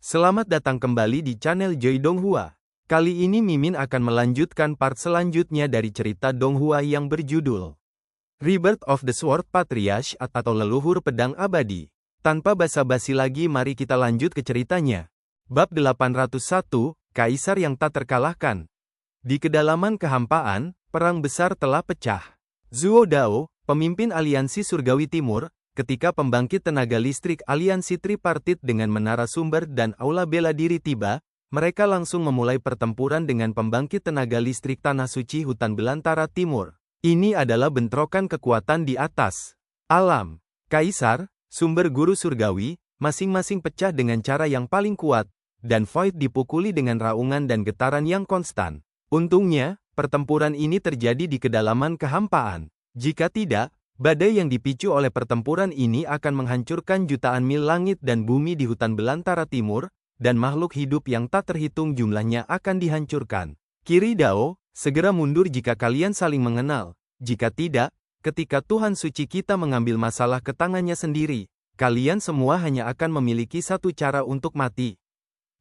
Selamat datang kembali di channel Joy Donghua. Kali ini Mimin akan melanjutkan part selanjutnya dari cerita Donghua yang berjudul Rebirth of the Sword Patriarch atau Leluhur Pedang Abadi. Tanpa basa-basi lagi, mari kita lanjut ke ceritanya. Bab 801, Kaisar yang tak terkalahkan. Di kedalaman kehampaan, perang besar telah pecah. Zuo Dao, pemimpin aliansi surgawi timur, ketika pembangkit tenaga listrik aliansi tripartit dengan menara sumber dan aula bela diri tiba, mereka langsung memulai pertempuran dengan pembangkit tenaga listrik Tanah Suci Hutan Belantara Timur. Ini adalah bentrokan kekuatan di atas alam. Kaisar, sumber guru surgawi, masing-masing pecah dengan cara yang paling kuat, dan Void dipukuli dengan raungan dan getaran yang konstan. Untungnya, pertempuran ini terjadi di kedalaman kehampaan. Jika tidak, badai yang dipicu oleh pertempuran ini akan menghancurkan jutaan mil langit dan bumi di hutan belantara timur, dan makhluk hidup yang tak terhitung jumlahnya akan dihancurkan. Kiri Dao, segera mundur jika kalian saling mengenal. Jika tidak, ketika Tuhan suci kita mengambil masalah ke tangannya sendiri, kalian semua hanya akan memiliki satu cara untuk mati.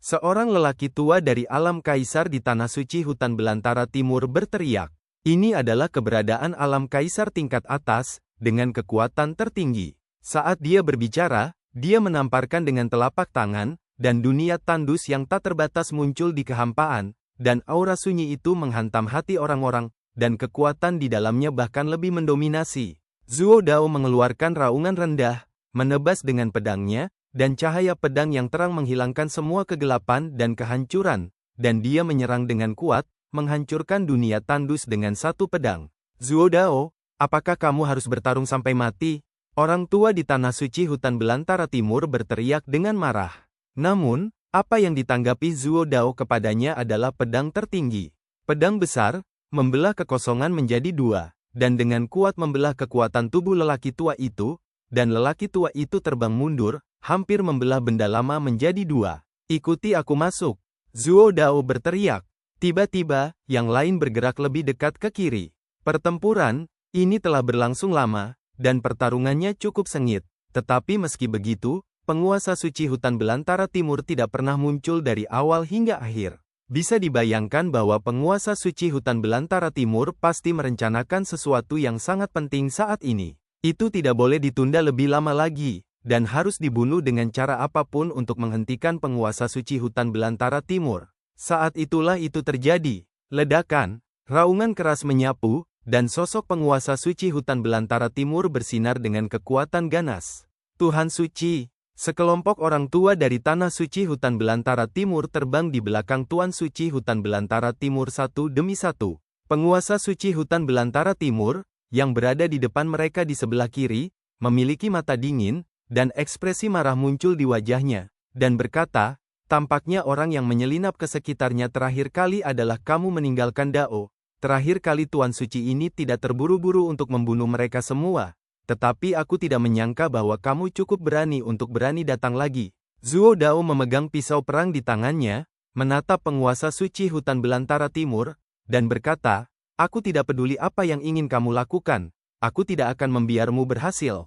Seorang lelaki tua dari alam kaisar di Tanah Suci Hutan Belantara Timur berteriak. Ini adalah keberadaan alam kaisar tingkat atas, dengan kekuatan tertinggi. Saat dia berbicara, dia menamparkan dengan telapak tangan, dan dunia tandus yang tak terbatas muncul di kehampaan, dan aura sunyi itu menghantam hati orang-orang, dan kekuatan di dalamnya bahkan lebih mendominasi. Zuo Dao mengeluarkan raungan rendah, menebas dengan pedangnya, dan cahaya pedang yang terang menghilangkan semua kegelapan dan kehancuran, dan dia menyerang dengan kuat, menghancurkan dunia tandus dengan satu pedang. Zuo Dao, apakah kamu harus bertarung sampai mati? Orang tua di Tanah Suci Hutan Belantara Timur berteriak dengan marah. Namun, apa yang ditanggapi Zuo Dao kepadanya adalah pedang tertinggi. Pedang besar, membelah kekosongan menjadi dua, dan dengan kuat membelah kekuatan tubuh lelaki tua itu, dan lelaki tua itu terbang mundur, hampir membelah benda lama menjadi dua. Ikuti aku masuk. Zuo Dao berteriak. Tiba-tiba, yang lain bergerak lebih dekat ke kiri. Pertempuran ini telah berlangsung lama, dan pertarungannya cukup sengit. Tetapi meski begitu, penguasa suci hutan belantara timur tidak pernah muncul dari awal hingga akhir. Bisa dibayangkan bahwa penguasa suci hutan belantara timur pasti merencanakan sesuatu yang sangat penting saat ini. Itu tidak boleh ditunda lebih lama lagi, dan harus dibunuh dengan cara apapun untuk menghentikan penguasa suci hutan belantara timur. Saat itulah itu terjadi. Ledakan, raungan keras menyapu, dan sosok penguasa suci hutan belantara timur bersinar dengan kekuatan ganas. Tuhan suci, sekelompok orang tua dari Tanah Suci Hutan Belantara Timur terbang di belakang Tuan Suci Hutan Belantara Timur satu demi satu. Penguasa suci hutan belantara timur, yang berada di depan mereka di sebelah kiri, memiliki mata dingin, dan ekspresi marah muncul di wajahnya, dan berkata, tampaknya orang yang menyelinap ke sekitarnya terakhir kali adalah kamu meninggalkan Dao. Terakhir kali Tuan Suci ini tidak terburu-buru untuk membunuh mereka semua. Tetapi aku tidak menyangka bahwa kamu cukup berani untuk berani datang lagi. Zuo Dao memegang pisau perang di tangannya, menatap penguasa suci hutan belantara timur, dan berkata, aku tidak peduli apa yang ingin kamu lakukan. Aku tidak akan membiarmu berhasil.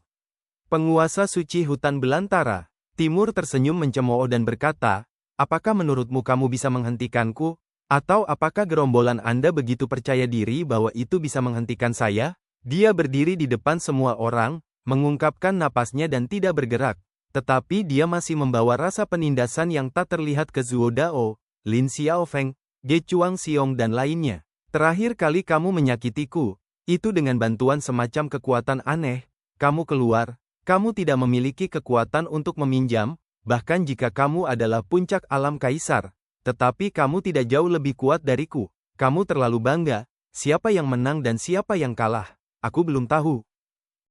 Penguasa suci hutan belantara timur tersenyum mencemooh dan berkata, apakah menurutmu kamu bisa menghentikanku? Atau apakah gerombolan Anda begitu percaya diri bahwa itu bisa menghentikan saya? Dia berdiri di depan semua orang, mengungkapkan napasnya dan tidak bergerak. Tetapi dia masih membawa rasa penindasan yang tak terlihat ke Zuo Dao, Lin Xiaofeng, Ge Chuang Xiong dan lainnya. Terakhir kali kamu menyakitiku, itu dengan bantuan semacam kekuatan aneh. Kamu keluar, kamu tidak memiliki kekuatan untuk meminjam, bahkan jika kamu adalah puncak alam kaisar, tetapi kamu tidak jauh lebih kuat dariku. Kamu terlalu bangga. Siapa yang menang dan siapa yang kalah? Aku belum tahu.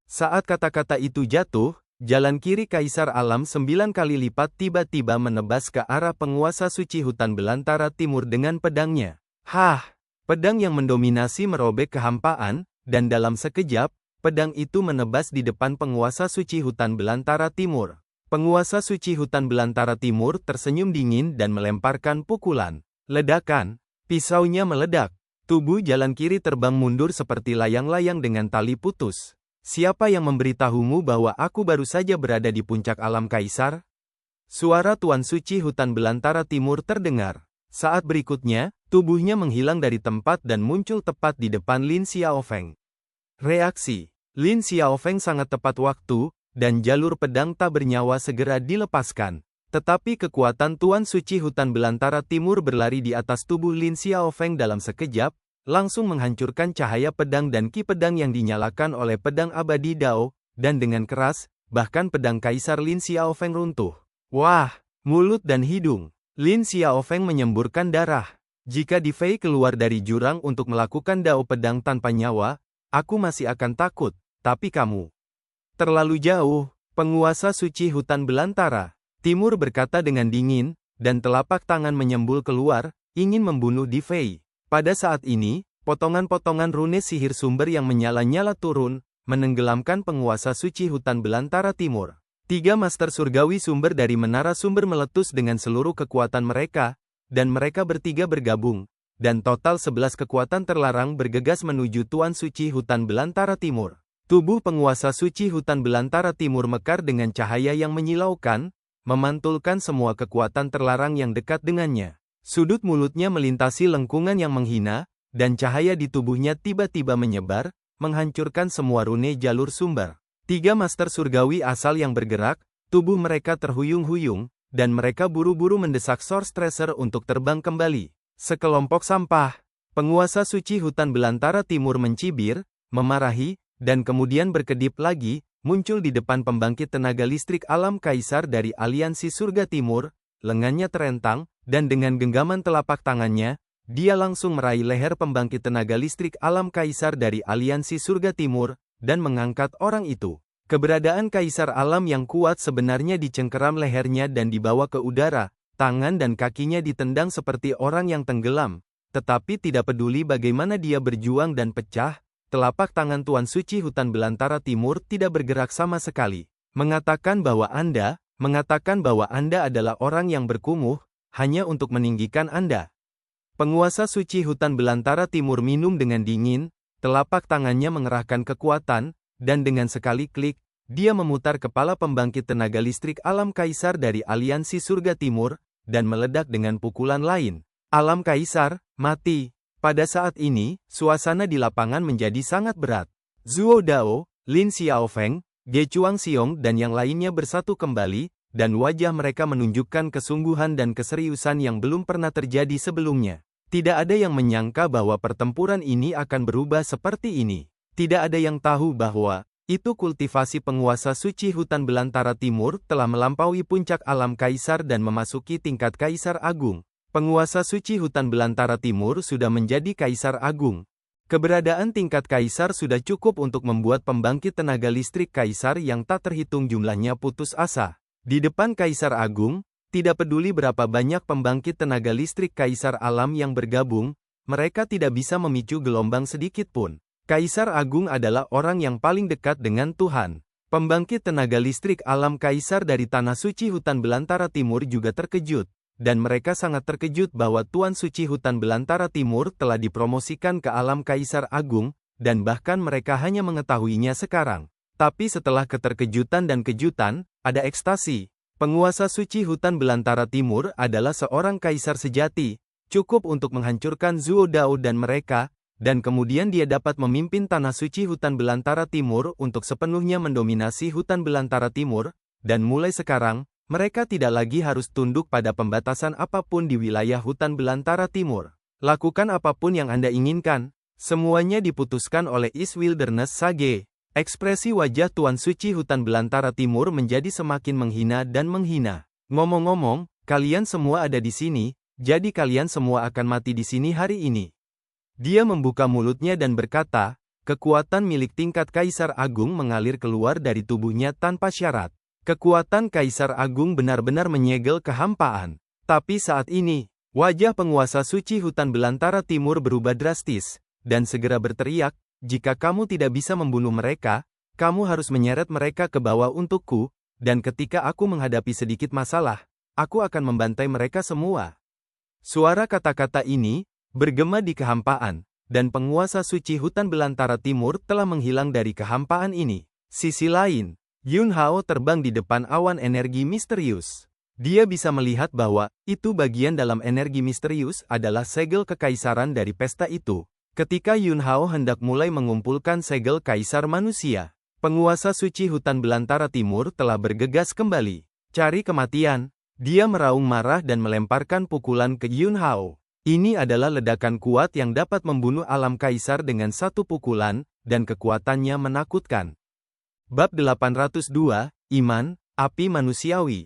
Saat kata-kata itu jatuh, jalan kiri kaisar alam 9 kali lipat tiba-tiba menebas ke arah penguasa suci hutan belantara timur dengan pedangnya. Hah! Pedang yang mendominasi merobek kehampaan, dan dalam sekejap, pedang itu menebas di depan penguasa suci hutan belantara timur. Penguasa suci hutan belantara timur tersenyum dingin dan melemparkan pukulan. Ledakan, pisaunya meledak. Tubuh jalan kiri terbang mundur seperti layang-layang dengan tali putus. Siapa yang memberitahumu bahwa aku baru saja berada di puncak alam kaisar? Suara Tuan Suci Hutan Belantara Timur terdengar. Saat berikutnya, tubuhnya menghilang dari tempat dan muncul tepat di depan Lin Xiaofeng. Reaksi Lin Xiaofeng sangat tepat waktu, dan jalur pedang tak bernyawa segera dilepaskan. Tetapi kekuatan Tuan Suci Hutan Belantara Timur berlari di atas tubuh Lin Xiaofeng dalam sekejap, langsung menghancurkan cahaya pedang dan ki pedang yang dinyalakan oleh pedang abadi Dao, dan dengan keras, bahkan pedang Kaisar Lin Xiaofeng runtuh. Wah, mulut dan hidung. Lin Xiaofeng menyemburkan darah. Jika Di Fei keluar dari jurang untuk melakukan Dao pedang tanpa nyawa, aku masih akan takut, tapi kamu terlalu jauh. Penguasa suci hutan belantara Timur berkata dengan dingin, dan telapak tangan menyembul keluar, ingin membunuh Di Fei. Pada saat ini, potongan-potongan rune sihir sumber yang menyala-nyala turun, menenggelamkan penguasa suci hutan belantara timur. 3 master surgawi sumber dari menara sumber meletus dengan seluruh kekuatan mereka, dan mereka bertiga bergabung, dan total 11 kekuatan terlarang bergegas menuju Tuan Suci Hutan Belantara Timur. Tubuh penguasa suci hutan belantara timur mekar dengan cahaya yang menyilaukan, memantulkan semua kekuatan terlarang yang dekat dengannya. Sudut mulutnya melintasi lengkungan yang menghina, dan cahaya di tubuhnya tiba-tiba menyebar, menghancurkan semua rune jalur sumber. 3 master surgawi asal yang bergerak, tubuh mereka terhuyung-huyung, dan mereka buru-buru mendesak Sorcerer untuk terbang kembali. Sekelompok sampah. Penguasa suci hutan belantara timur mencibir, memarahi, dan kemudian berkedip lagi, muncul di depan pembangkit tenaga listrik alam kaisar dari aliansi surga timur, lengannya terentang, dan dengan genggaman telapak tangannya, dia langsung meraih leher pembangkit tenaga listrik alam kaisar dari aliansi surga timur, dan mengangkat orang itu. Keberadaan kaisar alam yang kuat sebenarnya dicengkeram lehernya dan dibawa ke udara, tangan dan kakinya ditendang seperti orang yang tenggelam, tetapi tidak peduli bagaimana dia berjuang dan pecah, telapak tangan Tuan Suci Hutan Belantara Timur tidak bergerak sama sekali. Mengatakan bahwa Anda adalah orang yang berkumuh, hanya untuk meninggikan Anda. Penguasa suci hutan belantara timur minum dengan dingin, telapak tangannya mengerahkan kekuatan, dan dengan sekali klik, dia memutar kepala pembangkit tenaga listrik alam kaisar dari aliansi surga timur, dan meledak dengan pukulan lain. Alam kaisar, mati. Pada saat ini, suasana di lapangan menjadi sangat berat. Zuo Dao, Lin Xiaofeng, Ge Chuangxiong dan yang lainnya bersatu kembali, dan wajah mereka menunjukkan kesungguhan dan keseriusan yang belum pernah terjadi sebelumnya. Tidak ada yang menyangka bahwa pertempuran ini akan berubah seperti ini. Tidak ada yang tahu bahwa itu kultivasi penguasa suci hutan belantara timur telah melampaui puncak alam kaisar dan memasuki tingkat kaisar agung. Penguasa suci hutan belantara timur sudah menjadi kaisar agung. Keberadaan tingkat kaisar sudah cukup untuk membuat pembangkit tenaga listrik kaisar yang tak terhitung jumlahnya putus asa. Di depan kaisar agung, tidak peduli berapa banyak pembangkit tenaga listrik kaisar alam yang bergabung, mereka tidak bisa memicu gelombang sedikit pun. Kaisar agung adalah orang yang paling dekat dengan Tuhan. Pembangkit tenaga listrik alam kaisar dari tanah suci hutan belantara timur juga terkejut, dan mereka sangat terkejut bahwa Tuan Suci Hutan Belantara Timur telah dipromosikan ke alam kaisar agung, dan bahkan mereka hanya mengetahuinya sekarang. Tapi setelah keterkejutan dan kejutan, ada ekstasi. Penguasa suci hutan belantara timur adalah seorang kaisar sejati, cukup untuk menghancurkan Zuo Dao dan mereka, dan kemudian dia dapat memimpin tanah suci hutan belantara timur untuk sepenuhnya mendominasi hutan belantara timur, dan mulai sekarang, mereka tidak lagi harus tunduk pada pembatasan apapun di wilayah hutan belantara timur. Lakukan apapun yang Anda inginkan, semuanya diputuskan oleh East Wilderness Sage. Ekspresi wajah Tuan Suci Hutan Belantara Timur menjadi semakin menghina dan menghina. Ngomong-ngomong, kalian semua ada di sini, jadi kalian semua akan mati di sini hari ini. Dia membuka mulutnya dan berkata, kekuatan milik tingkat Kaisar Agung mengalir keluar dari tubuhnya tanpa syarat. Kekuatan Kaisar Agung benar-benar menyegel kehampaan. Tapi saat ini, wajah penguasa suci hutan belantara timur berubah drastis, dan segera berteriak, jika kamu tidak bisa membunuh mereka, kamu harus menyeret mereka ke bawah untukku, dan ketika aku menghadapi sedikit masalah, aku akan membantai mereka semua. Suara kata-kata ini bergema di kehampaan, dan penguasa suci hutan belantara timur telah menghilang dari kehampaan ini. Sisi lain, Yun Hao terbang di depan awan energi misterius. Dia bisa melihat bahwa itu bagian dalam energi misterius adalah segel kekaisaran dari pesta itu. Ketika Yun Hao hendak mulai mengumpulkan segel kaisar manusia, penguasa suci hutan belantara timur telah bergegas kembali. Cari kematian. Dia meraung marah dan melemparkan pukulan ke Yun Hao. Ini adalah ledakan kuat yang dapat membunuh alam kaisar dengan satu pukulan, dan kekuatannya menakutkan. Bab 802, Iman, Api Manusiawi.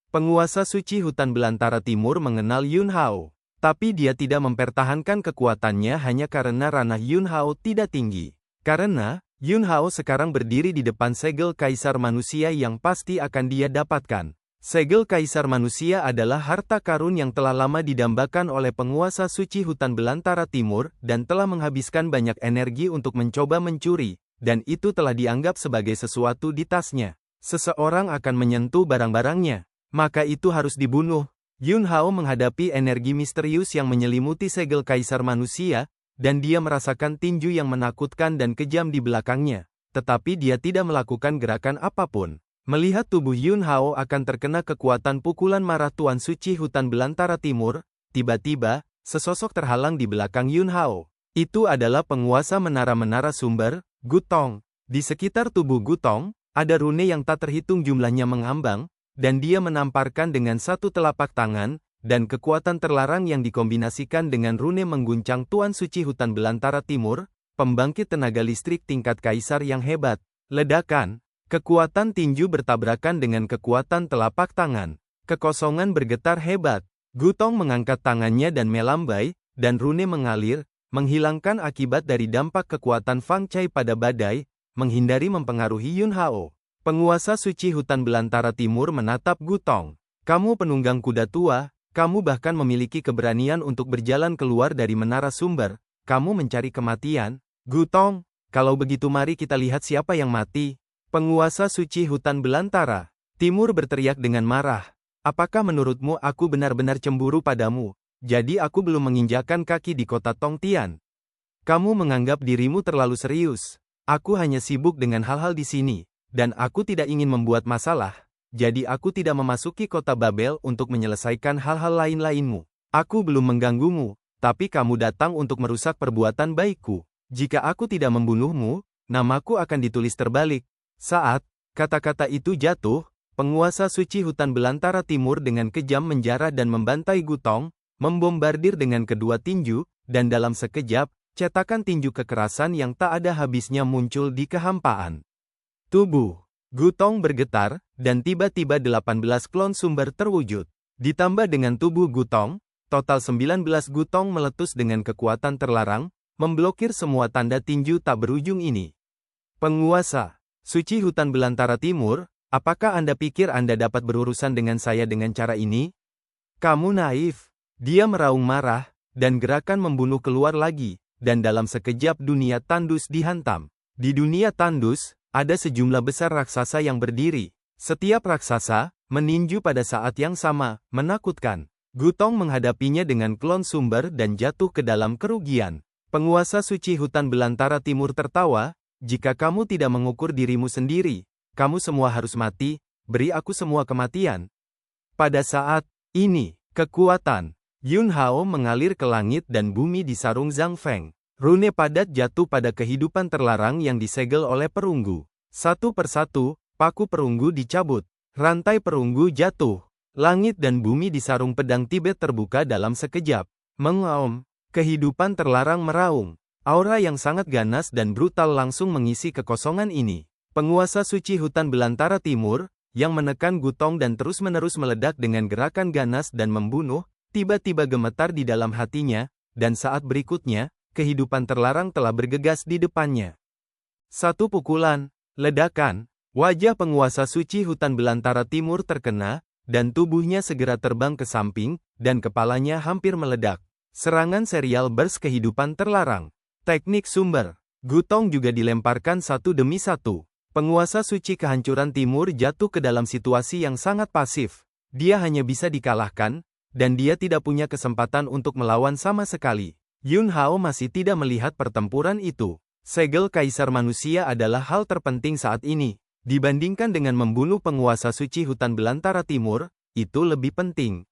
Penguasa suci hutan belantara timur mengenal Yun Hao. Tapi dia tidak mempertahankan kekuatannya hanya karena ranah Yun Hao tidak tinggi. Karena, Yun Hao sekarang berdiri di depan segel kaisar manusia yang pasti akan dia dapatkan. Segel kaisar manusia adalah harta karun yang telah lama didambakan oleh penguasa suci hutan belantara timur, dan telah menghabiskan banyak energi untuk mencoba mencuri, dan itu telah dianggap sebagai sesuatu di tasnya. Seseorang akan menyentuh barang-barangnya, maka itu harus dibunuh. Yun Hao menghadapi energi misterius yang menyelimuti segel kaisar manusia, dan dia merasakan tinju yang menakutkan dan kejam di belakangnya. Tetapi dia tidak melakukan gerakan apapun. Melihat tubuh Yun Hao akan terkena kekuatan pukulan marah Tuan Suci Hutan Belantara Timur, tiba-tiba, sesosok terhalang di belakang Yun Hao. Itu adalah penguasa menara-menara sumber, Gutong. Di sekitar tubuh Gutong, ada rune yang tak terhitung jumlahnya mengambang, dan dia menamparkan dengan satu telapak tangan, dan kekuatan terlarang yang dikombinasikan dengan rune mengguncang Tuan Suci Hutan Belantara Timur, pembangkit tenaga listrik tingkat kaisar yang hebat. Ledakan. Kekuatan tinju bertabrakan dengan kekuatan telapak tangan. Kekosongan bergetar hebat. Gutong mengangkat tangannya dan melambai, dan rune mengalir, menghilangkan akibat dari dampak kekuatan Fang Cai pada badai, menghindari mempengaruhi Yun Hao. Penguasa suci hutan belantara timur menatap Gutong. Kamu penunggang kuda tua, kamu bahkan memiliki keberanian untuk berjalan keluar dari menara sumber, kamu mencari kematian. Gutong, kalau begitu mari kita lihat siapa yang mati. Penguasa suci hutan belantara timur berteriak dengan marah. Apakah menurutmu aku benar-benar cemburu padamu? Jadi aku belum menginjakkan kaki di kota Tongtian. Kamu menganggap dirimu terlalu serius. Aku hanya sibuk dengan hal-hal di sini, dan aku tidak ingin membuat masalah. Jadi aku tidak memasuki kota Babel untuk menyelesaikan hal-hal lain-lainmu. Aku belum mengganggumu, tapi kamu datang untuk merusak perbuatan baikku. Jika aku tidak membunuhmu, namaku akan ditulis terbalik. Saat kata-kata itu jatuh, penguasa suci hutan belantara timur dengan kejam menjarah dan membantai Gutong, membombardir dengan kedua tinju, dan dalam sekejap, cetakan tinju kekerasan yang tak ada habisnya muncul di kehampaan. Tubuh Gutong bergetar, dan tiba-tiba 18 klon sumber terwujud. Ditambah dengan tubuh Gutong, total 19 Gutong meletus dengan kekuatan terlarang, memblokir semua tanda tinju tak berujung ini. Penguasa suci hutan belantara timur, apakah Anda pikir Anda dapat berurusan dengan saya dengan cara ini? Kamu naif. Dia meraung marah, dan gerakan membunuh keluar lagi, dan dalam sekejap dunia tandus dihantam. Di dunia tandus, ada sejumlah besar raksasa yang berdiri. Setiap raksasa meninju pada saat yang sama, menakutkan. Gutong menghadapinya dengan klon sumber dan jatuh ke dalam kerugian. Penguasa suci hutan belantara timur tertawa. Jika kamu tidak mengukur dirimu sendiri, kamu semua harus mati, beri aku semua kematian. Pada saat ini, kekuatan Yun Hao mengalir ke langit dan bumi di sarung Zhang Feng. Rune padat jatuh pada kehidupan terlarang yang disegel oleh perunggu. Satu persatu, paku perunggu dicabut. Rantai perunggu jatuh. Langit dan bumi di sarung pedang Tibet terbuka dalam sekejap. Mengaum, kehidupan terlarang meraung. Aura yang sangat ganas dan brutal langsung mengisi kekosongan ini. Penguasa suci hutan belantara timur, yang menekan Gutong dan terus-menerus meledak dengan gerakan ganas dan membunuh, tiba-tiba gemetar di dalam hatinya, dan saat berikutnya, kehidupan terlarang telah bergegas di depannya. Satu pukulan, ledakan, wajah penguasa suci hutan belantara timur terkena, dan tubuhnya segera terbang ke samping, dan kepalanya hampir meledak. Serangan serial burst kehidupan terlarang. Teknik sumber. Gutong juga dilemparkan satu demi satu. Penguasa suci kehancuran timur jatuh ke dalam situasi yang sangat pasif. Dia hanya bisa dikalahkan, dan dia tidak punya kesempatan untuk melawan sama sekali. Yun Hao masih tidak melihat pertempuran itu. Segel kaisar manusia adalah hal terpenting saat ini. Dibandingkan dengan membunuh penguasa suci hutan belantara timur, itu lebih penting.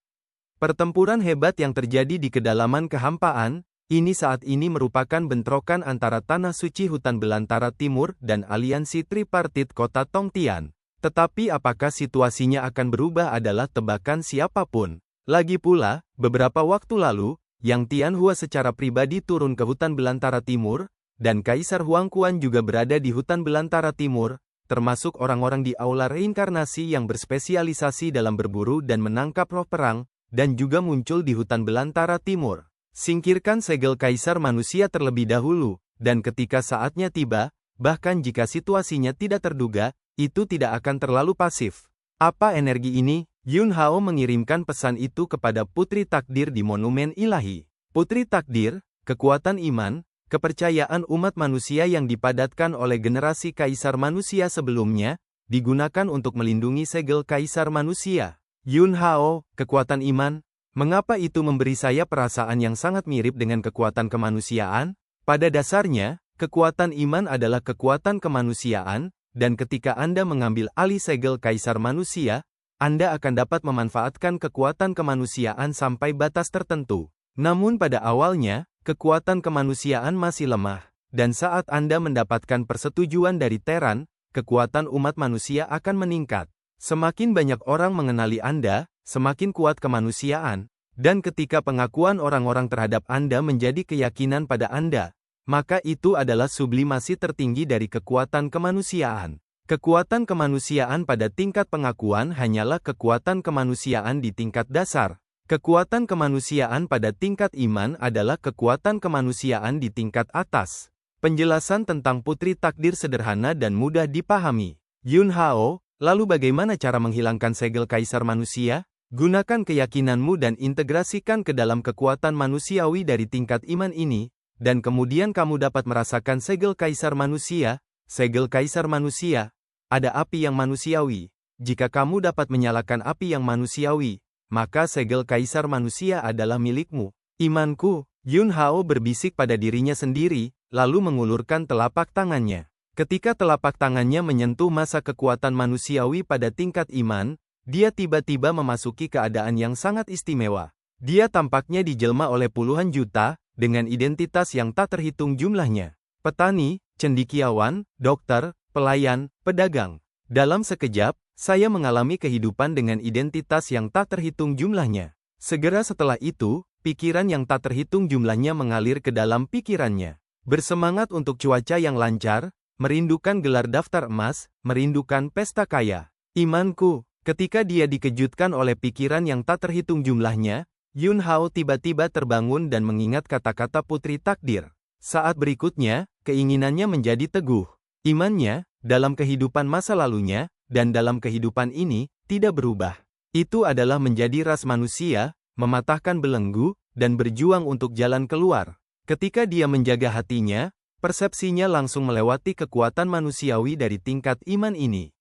Pertempuran hebat yang terjadi di kedalaman kehampaan, ini saat ini merupakan bentrokan antara Tanah Suci Hutan Belantara Timur dan aliansi tripartit Kota Tongtian. Tetapi apakah situasinya akan berubah adalah tebakan siapapun. Lagi pula, beberapa waktu lalu, Yang Tianhua secara pribadi turun ke hutan belantara timur, dan Kaisar Huangquan juga berada di hutan belantara timur, termasuk orang-orang di aula reinkarnasi yang berspesialisasi dalam berburu dan menangkap roh perang, dan juga muncul di hutan belantara timur. Singkirkan segel Kaisar Manusia terlebih dahulu, dan ketika saatnya tiba, bahkan jika situasinya tidak terduga, itu tidak akan terlalu pasif. Apa energi ini? Yun Hao mengirimkan pesan itu kepada Putri Takdir di Monumen Ilahi. Putri Takdir, kekuatan iman, kepercayaan umat manusia yang dipadatkan oleh generasi Kaisar Manusia sebelumnya, digunakan untuk melindungi segel Kaisar Manusia. Yun Hao, kekuatan iman, mengapa itu memberi saya perasaan yang sangat mirip dengan kekuatan kemanusiaan? Pada dasarnya, kekuatan iman adalah kekuatan kemanusiaan, dan ketika Anda mengambil alih segel Kaisar Manusia, Anda akan dapat memanfaatkan kekuatan kemanusiaan sampai batas tertentu. Namun pada awalnya, kekuatan kemanusiaan masih lemah, dan saat Anda mendapatkan persetujuan dari Terran, kekuatan umat manusia akan meningkat. Semakin banyak orang mengenali Anda, semakin kuat kemanusiaan, dan ketika pengakuan orang-orang terhadap Anda menjadi keyakinan pada Anda, maka itu adalah sublimasi tertinggi dari kekuatan kemanusiaan. Kekuatan kemanusiaan pada tingkat pengakuan hanyalah kekuatan kemanusiaan di tingkat dasar. Kekuatan kemanusiaan pada tingkat iman adalah kekuatan kemanusiaan di tingkat atas. Penjelasan tentang Putri Takdir sederhana dan mudah dipahami. Yun Hao, lalu bagaimana cara menghilangkan segel Kaisar Manusia? Gunakan keyakinanmu dan integrasikan ke dalam kekuatan manusiawi dari tingkat iman ini, dan kemudian kamu dapat merasakan segel Kaisar Manusia. Segel Kaisar Manusia, ada api yang manusiawi. Jika kamu dapat menyalakan api yang manusiawi, maka segel Kaisar Manusia adalah milikmu. Imanku, Yun Hao berbisik pada dirinya sendiri, lalu mengulurkan telapak tangannya. Ketika telapak tangannya menyentuh masa kekuatan manusiawi pada tingkat iman, dia tiba-tiba memasuki keadaan yang sangat istimewa. Dia tampaknya dijelma oleh puluhan juta, dengan identitas yang tak terhitung jumlahnya. Petani, cendekiawan, dokter, pelayan, pedagang. Dalam sekejap, saya mengalami kehidupan dengan identitas yang tak terhitung jumlahnya. Segera setelah itu, pikiran yang tak terhitung jumlahnya mengalir ke dalam pikirannya. Bersemangat untuk cuaca yang lancar, merindukan gelar daftar emas, merindukan pesta kaya. Imanku, ketika dia dikejutkan oleh pikiran yang tak terhitung jumlahnya, Yun Hao tiba-tiba terbangun dan mengingat kata-kata Putri Takdir. Saat berikutnya, keinginannya menjadi teguh. Imannya, dalam kehidupan masa lalunya, dan dalam kehidupan ini, tidak berubah. Itu adalah menjadi ras manusia, mematahkan belenggu, dan berjuang untuk jalan keluar. Ketika dia menjaga hatinya, persepsinya langsung melewati kekuatan manusiawi dari tingkat iman ini.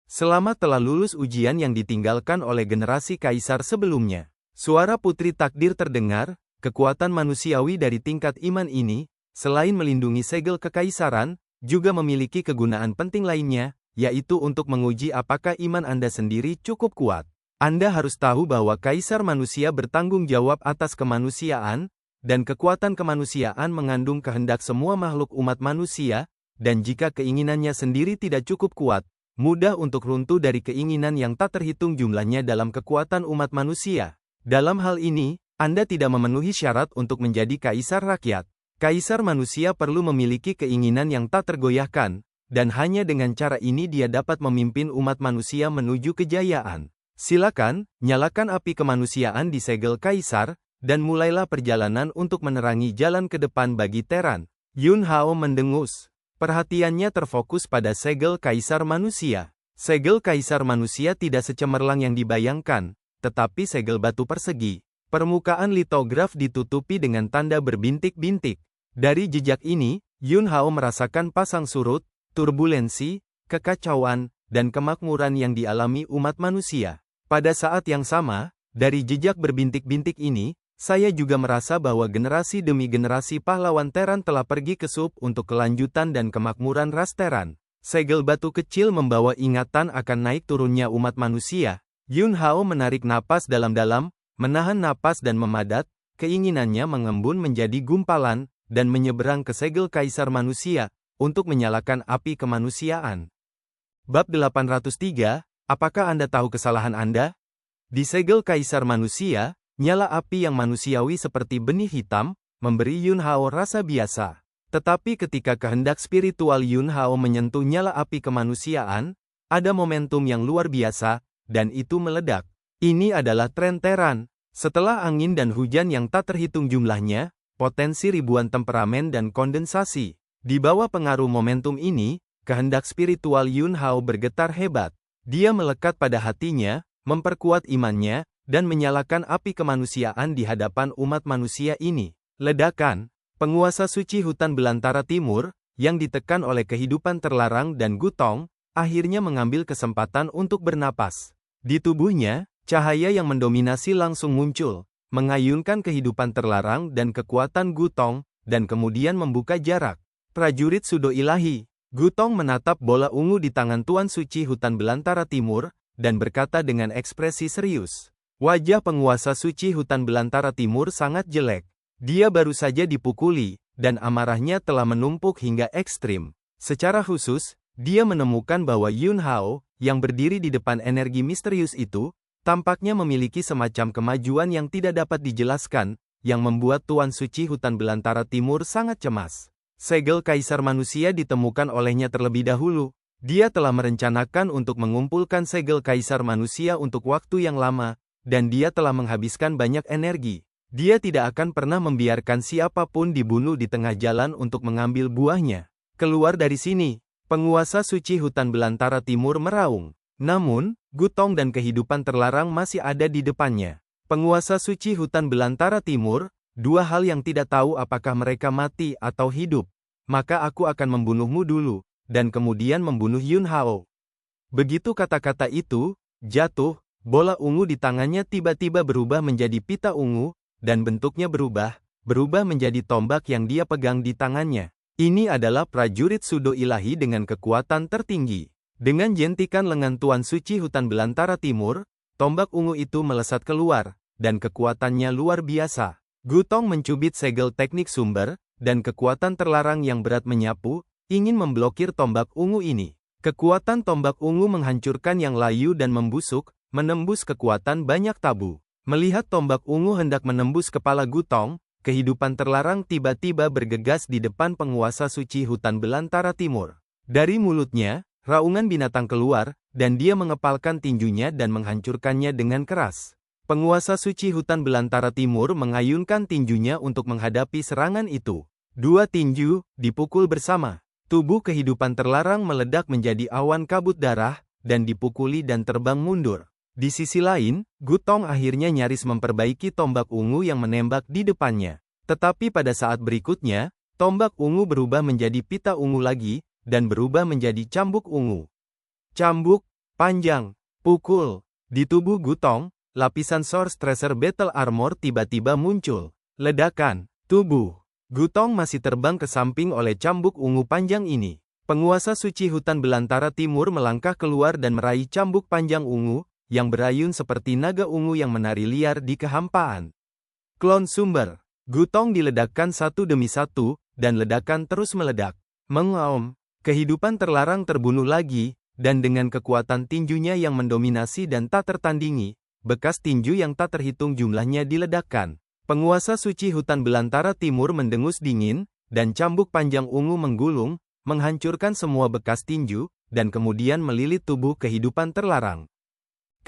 Selama telah lulus ujian yang ditinggalkan oleh generasi kaisar sebelumnya, suara Putri Takdir terdengar. Kekuatan manusiawi dari tingkat iman ini, selain melindungi segel kekaisaran, juga memiliki kegunaan penting lainnya, yaitu untuk menguji apakah iman Anda sendiri cukup kuat. Anda harus tahu bahwa Kaisar Manusia bertanggung jawab atas kemanusiaan, dan kekuatan kemanusiaan mengandung kehendak semua makhluk umat manusia, dan jika keinginannya sendiri tidak cukup kuat, mudah untuk runtuh dari keinginan yang tak terhitung jumlahnya dalam kekuatan umat manusia. Dalam hal ini, Anda tidak memenuhi syarat untuk menjadi kaisar rakyat. Kaisar manusia perlu memiliki keinginan yang tak tergoyahkan, dan hanya dengan cara ini dia dapat memimpin umat manusia menuju kejayaan. Silakan, nyalakan api kemanusiaan di segel kaisar, dan mulailah perjalanan untuk menerangi jalan ke depan bagi Terran. Yun Hao mendengus. Perhatiannya terfokus pada segel kaisar manusia. Segel kaisar manusia tidak secemerlang yang dibayangkan, tetapi segel batu persegi. Permukaan litograf ditutupi dengan tanda berbintik-bintik. Dari jejak ini, Yun Hao merasakan pasang surut, turbulensi, kekacauan, dan kemakmuran yang dialami umat manusia. Pada saat yang sama, dari jejak berbintik-bintik ini, saya juga merasa bahwa generasi demi generasi pahlawan Terran telah pergi ke sub untuk kelanjutan dan kemakmuran ras Terran. Segel batu kecil membawa ingatan akan naik turunnya umat manusia, Yun Hao menarik napas dalam-dalam, menahan napas dan memadat, keinginannya mengembun menjadi gumpalan, dan menyeberang ke segel Kaisar Manusia, untuk menyalakan api kemanusiaan. Bab 803, apakah Anda tahu kesalahan Anda? Di segel Kaisar Manusia, nyala api yang manusiawi seperti benih hitam, memberi Yun Hao rasa biasa. Tetapi ketika kehendak spiritual Yun Hao menyentuh nyala api kemanusiaan, ada momentum yang luar biasa, dan itu meledak. Ini adalah tren Teran. Setelah angin dan hujan yang tak terhitung jumlahnya, potensi ribuan temperamen dan kondensasi. Di bawah pengaruh momentum ini, kehendak spiritual Yun Hao bergetar hebat. Dia melekat pada hatinya, memperkuat imannya, dan menyalakan api kemanusiaan di hadapan umat manusia ini. Ledakan. Penguasa suci hutan belantara timur, yang ditekan oleh kehidupan terlarang dan Gutong, akhirnya mengambil kesempatan untuk bernapas. Di tubuhnya, cahaya yang mendominasi langsung muncul, mengayunkan kehidupan terlarang dan kekuatan Gutong, dan kemudian membuka jarak. Prajurit Sudo Ilahi. Gutong menatap bola ungu di tangan Tuan Suci hutan belantara timur, dan berkata dengan ekspresi serius. Wajah penguasa suci hutan belantara timur sangat jelek. Dia baru saja dipukuli, dan amarahnya telah menumpuk hingga ekstrim. Secara khusus, dia menemukan bahwa Yun Hao, yang berdiri di depan energi misterius itu, tampaknya memiliki semacam kemajuan yang tidak dapat dijelaskan, yang membuat Tuan Suci hutan belantara timur sangat cemas. Segel Kaisar Manusia ditemukan olehnya terlebih dahulu. Dia telah merencanakan untuk mengumpulkan segel Kaisar Manusia untuk waktu yang lama, dan dia telah menghabiskan banyak energi. Dia tidak akan pernah membiarkan siapapun dibunuh di tengah jalan untuk mengambil buahnya. Keluar dari sini, penguasa suci hutan belantara timur meraung. Namun, Gutong dan kehidupan terlarang masih ada di depannya. Penguasa suci hutan belantara timur, dua hal yang tidak tahu apakah mereka mati atau hidup. Maka aku akan membunuhmu dulu, dan kemudian membunuh Yun Hao. Begitu kata-kata itu jatuh, bola ungu di tangannya tiba-tiba berubah menjadi pita ungu, dan bentuknya berubah menjadi tombak yang dia pegang di tangannya. Ini adalah prajurit Sudo Ilahi dengan kekuatan tertinggi. Dengan jentikan lengan Tuan Suci hutan belantara timur, tombak ungu itu melesat keluar, dan kekuatannya luar biasa. Gutong mencubit segel teknik sumber, dan kekuatan terlarang yang berat menyapu, ingin memblokir tombak ungu ini. Kekuatan tombak ungu menghancurkan yang layu dan membusuk, menembus kekuatan banyak tabu. Melihat tombak ungu hendak menembus kepala Gutong, kehidupan terlarang tiba-tiba bergegas di depan penguasa suci hutan belantara timur. Dari mulutnya, raungan binatang keluar, dan dia mengepalkan tinjunya dan menghancurkannya dengan keras. Penguasa suci hutan belantara timur mengayunkan tinjunya untuk menghadapi serangan itu. Dua tinju dipukul bersama. Tubuh kehidupan terlarang meledak menjadi awan kabut darah, dan dipukuli dan terbang mundur. Di sisi lain, Gutong akhirnya nyaris memperbaiki tombak ungu yang menembak di depannya. Tetapi pada saat berikutnya, tombak ungu berubah menjadi pita ungu lagi, dan berubah menjadi cambuk ungu. Cambuk, panjang, pukul. Di tubuh Gutong, lapisan Source Tracer Battle Armor tiba-tiba muncul. Ledakan, tubuh. Gutong masih terbang ke samping oleh cambuk ungu panjang ini. Penguasa suci hutan belantara timur melangkah keluar dan meraih cambuk panjang ungu, yang berayun seperti naga ungu yang menari liar di kehampaan. Klon sumber. Gutong diledakkan satu demi satu, dan ledakan terus meledak. Mengaum. Kehidupan terlarang terbunuh lagi, dan dengan kekuatan tinjunya yang mendominasi dan tak tertandingi, bekas tinju yang tak terhitung jumlahnya diledakkan. Penguasa suci hutan belantara timur mendengus dingin, dan cambuk panjang ungu menggulung, menghancurkan semua bekas tinju, dan kemudian melilit tubuh kehidupan terlarang.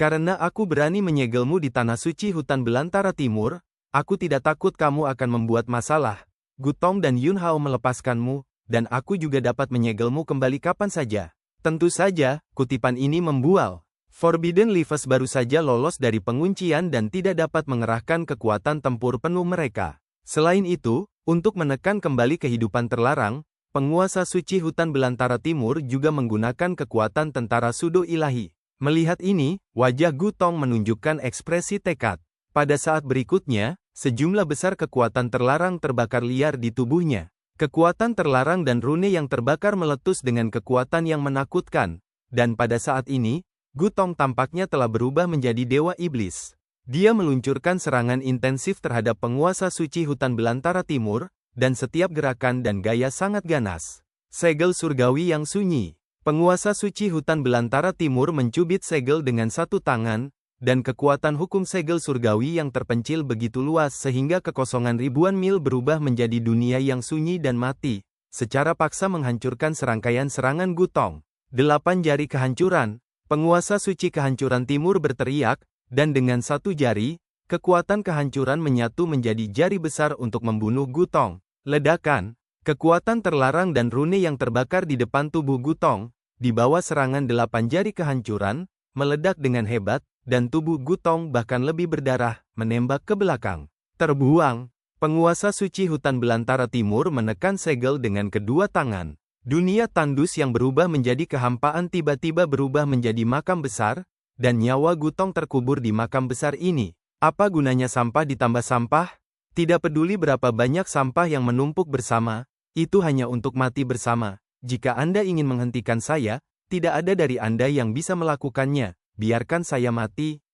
Karena aku berani menyegelmu di tanah suci hutan belantara timur, aku tidak takut kamu akan membuat masalah. Gutong dan Yun Hao melepaskanmu, dan aku juga dapat menyegelmu kembali kapan saja. Tentu saja, kutipan ini membual. Forbidden Leaves baru saja lolos dari penguncian dan tidak dapat mengerahkan kekuatan tempur penuh mereka. Selain itu, untuk menekan kembali kehidupan terlarang, penguasa suci hutan belantara timur juga menggunakan kekuatan tentara Sudo Ilahi. Melihat ini, wajah Gutong menunjukkan ekspresi tekad. Pada saat berikutnya, sejumlah besar kekuatan terlarang terbakar liar di tubuhnya. Kekuatan terlarang dan rune yang terbakar meletus dengan kekuatan yang menakutkan. Dan pada saat ini, Gutong tampaknya telah berubah menjadi dewa iblis. Dia meluncurkan serangan intensif terhadap penguasa suci hutan belantara timur, dan setiap gerakan dan gaya sangat ganas. Segel surgawi yang sunyi. Penguasa suci hutan belantara timur mencubit segel dengan satu tangan, dan kekuatan hukum segel surgawi yang terpencil begitu luas sehingga kekosongan ribuan mil berubah menjadi dunia yang sunyi dan mati, secara paksa menghancurkan serangkaian serangan Gutong. 8 jari kehancuran. Penguasa suci kehancuran timur berteriak, dan dengan satu jari, kekuatan kehancuran menyatu menjadi jari besar untuk membunuh Gutong. Ledakan, kekuatan terlarang dan rune yang terbakar di depan tubuh Gutong, di bawah serangan 8 jari kehancuran, meledak dengan hebat, dan tubuh Gutong bahkan lebih berdarah, menembak ke belakang. Terbuang, penguasa suci hutan belantara timur menekan segel dengan kedua tangan. Dunia tandus yang berubah menjadi kehampaan tiba-tiba berubah menjadi makam besar, dan nyawa Gutong terkubur di makam besar ini. Apa gunanya sampah ditambah sampah? Tidak peduli berapa banyak sampah yang menumpuk bersama, itu hanya untuk mati bersama. Jika Anda ingin menghentikan saya, tidak ada dari Anda yang bisa melakukannya, biarkan saya mati.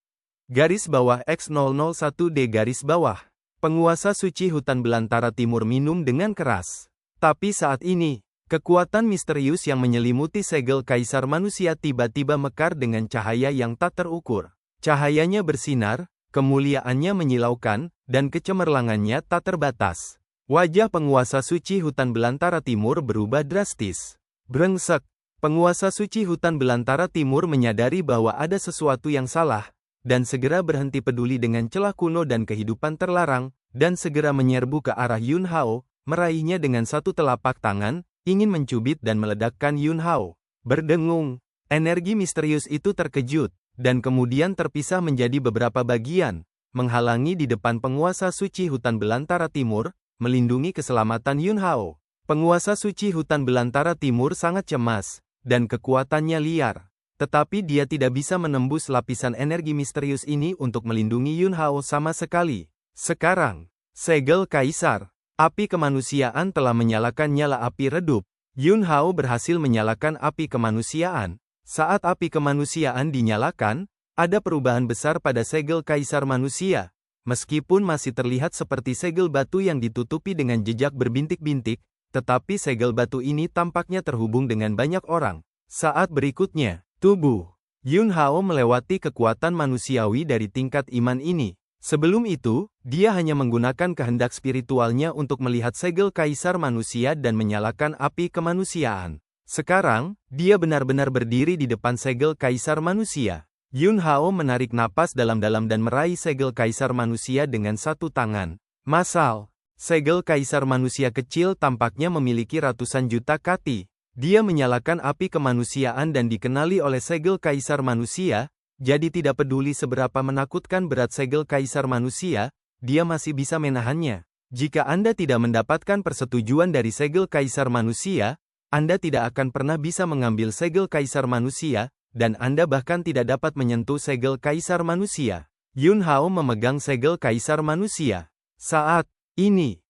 Garis bawah X001D garis bawah. Penguasa suci hutan belantara timur minum dengan keras. Tapi saat ini, kekuatan misterius yang menyelimuti segel kaisar manusia tiba-tiba mekar dengan cahaya yang tak terukur. Cahayanya bersinar, kemuliaannya menyilaukan, dan kecemerlangannya tak terbatas. Wajah penguasa suci hutan belantara timur berubah drastis. Brengsek. Penguasa suci hutan belantara timur menyadari bahwa ada sesuatu yang salah, dan segera berhenti peduli dengan celah kuno dan kehidupan terlarang, dan segera menyerbu ke arah Yun Hao, meraihnya dengan satu telapak tangan, ingin mencubit dan meledakkan Yun Hao. Berdengung, energi misterius itu terkejut, dan kemudian terpisah menjadi beberapa bagian, menghalangi di depan penguasa suci hutan belantara timur, melindungi keselamatan Yun Hao. Penguasa suci hutan belantara timur sangat cemas, dan kekuatannya liar. Tetapi dia tidak bisa menembus lapisan energi misterius ini untuk melindungi Yun Hao sama sekali. Sekarang, segel kaisar. Api kemanusiaan telah menyalakan nyala api redup. Yun Hao berhasil menyalakan api kemanusiaan. Saat api kemanusiaan dinyalakan, ada perubahan besar pada segel kaisar manusia. Meskipun masih terlihat seperti segel batu yang ditutupi dengan jejak berbintik-bintik, tetapi segel batu ini tampaknya terhubung dengan banyak orang. Saat berikutnya, tubuh Yun Hao melewati kekuatan manusiawi dari tingkat iman ini. Sebelum itu, dia hanya menggunakan kehendak spiritualnya untuk melihat segel kaisar manusia dan menyalakan api kemanusiaan. Sekarang, dia benar-benar berdiri di depan segel kaisar manusia. Yun Hao menarik napas dalam-dalam dan meraih segel kaisar manusia dengan satu tangan. Masal, segel kaisar manusia kecil tampaknya memiliki ratusan juta kati. Dia menyalakan api kemanusiaan dan dikenali oleh segel kaisar manusia. Jadi tidak peduli seberapa menakutkan berat segel kaisar manusia, dia masih bisa menahannya. Jika Anda tidak mendapatkan persetujuan dari segel kaisar manusia, Anda tidak akan pernah bisa mengambil segel kaisar manusia, dan Anda bahkan tidak dapat menyentuh segel kaisar manusia. Yun Hao memegang segel kaisar manusia. Saat ini,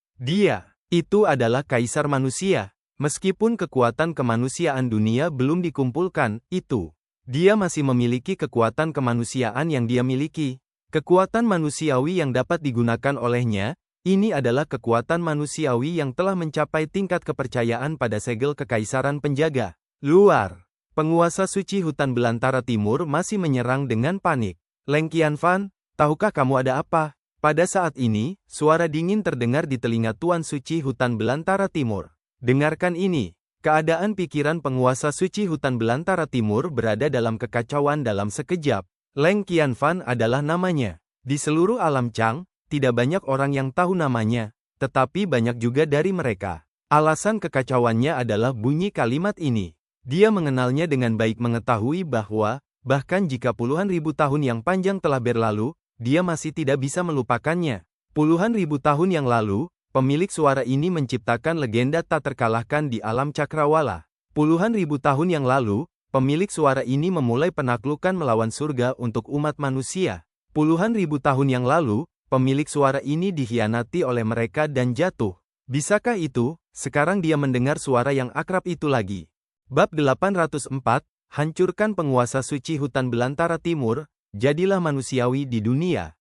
itu adalah kaisar manusia. Meskipun kekuatan kemanusiaan dunia belum dikumpulkan, dia masih memiliki kekuatan kemanusiaan yang dia miliki. Kekuatan manusiawi yang dapat digunakan olehnya, ini adalah kekuatan manusiawi yang telah mencapai tingkat kepercayaan pada segel kekaisaran penjaga. Luar, penguasa suci hutan belantara timur masih menyerang dengan panik. Leng Qianfan, tahukah kamu ada apa? Pada saat ini, suara dingin terdengar di telinga Tuan Suci hutan belantara timur. Dengarkan ini. Keadaan pikiran penguasa suci hutan belantara timur berada dalam kekacauan dalam sekejap. Leng Qianfan adalah namanya. Di seluruh alam Chang, tidak banyak orang yang tahu namanya, tetapi banyak juga dari mereka. Alasan kekacauannya adalah bunyi kalimat ini. Dia mengenalnya dengan baik, mengetahui bahwa, bahkan jika puluhan ribu tahun yang panjang telah berlalu, dia masih tidak bisa melupakannya. Puluhan ribu tahun yang lalu, pemilik suara ini menciptakan legenda tak terkalahkan di alam cakrawala. Puluhan ribu tahun yang lalu, pemilik suara ini memulai penaklukan melawan surga untuk umat manusia. Puluhan ribu tahun yang lalu, pemilik suara ini dikhianati oleh mereka dan jatuh. Bisakah itu, sekarang dia mendengar suara yang akrab itu lagi? Bab 804, hancurkan penguasa suci hutan belantara timur, jadilah manusiawi di dunia.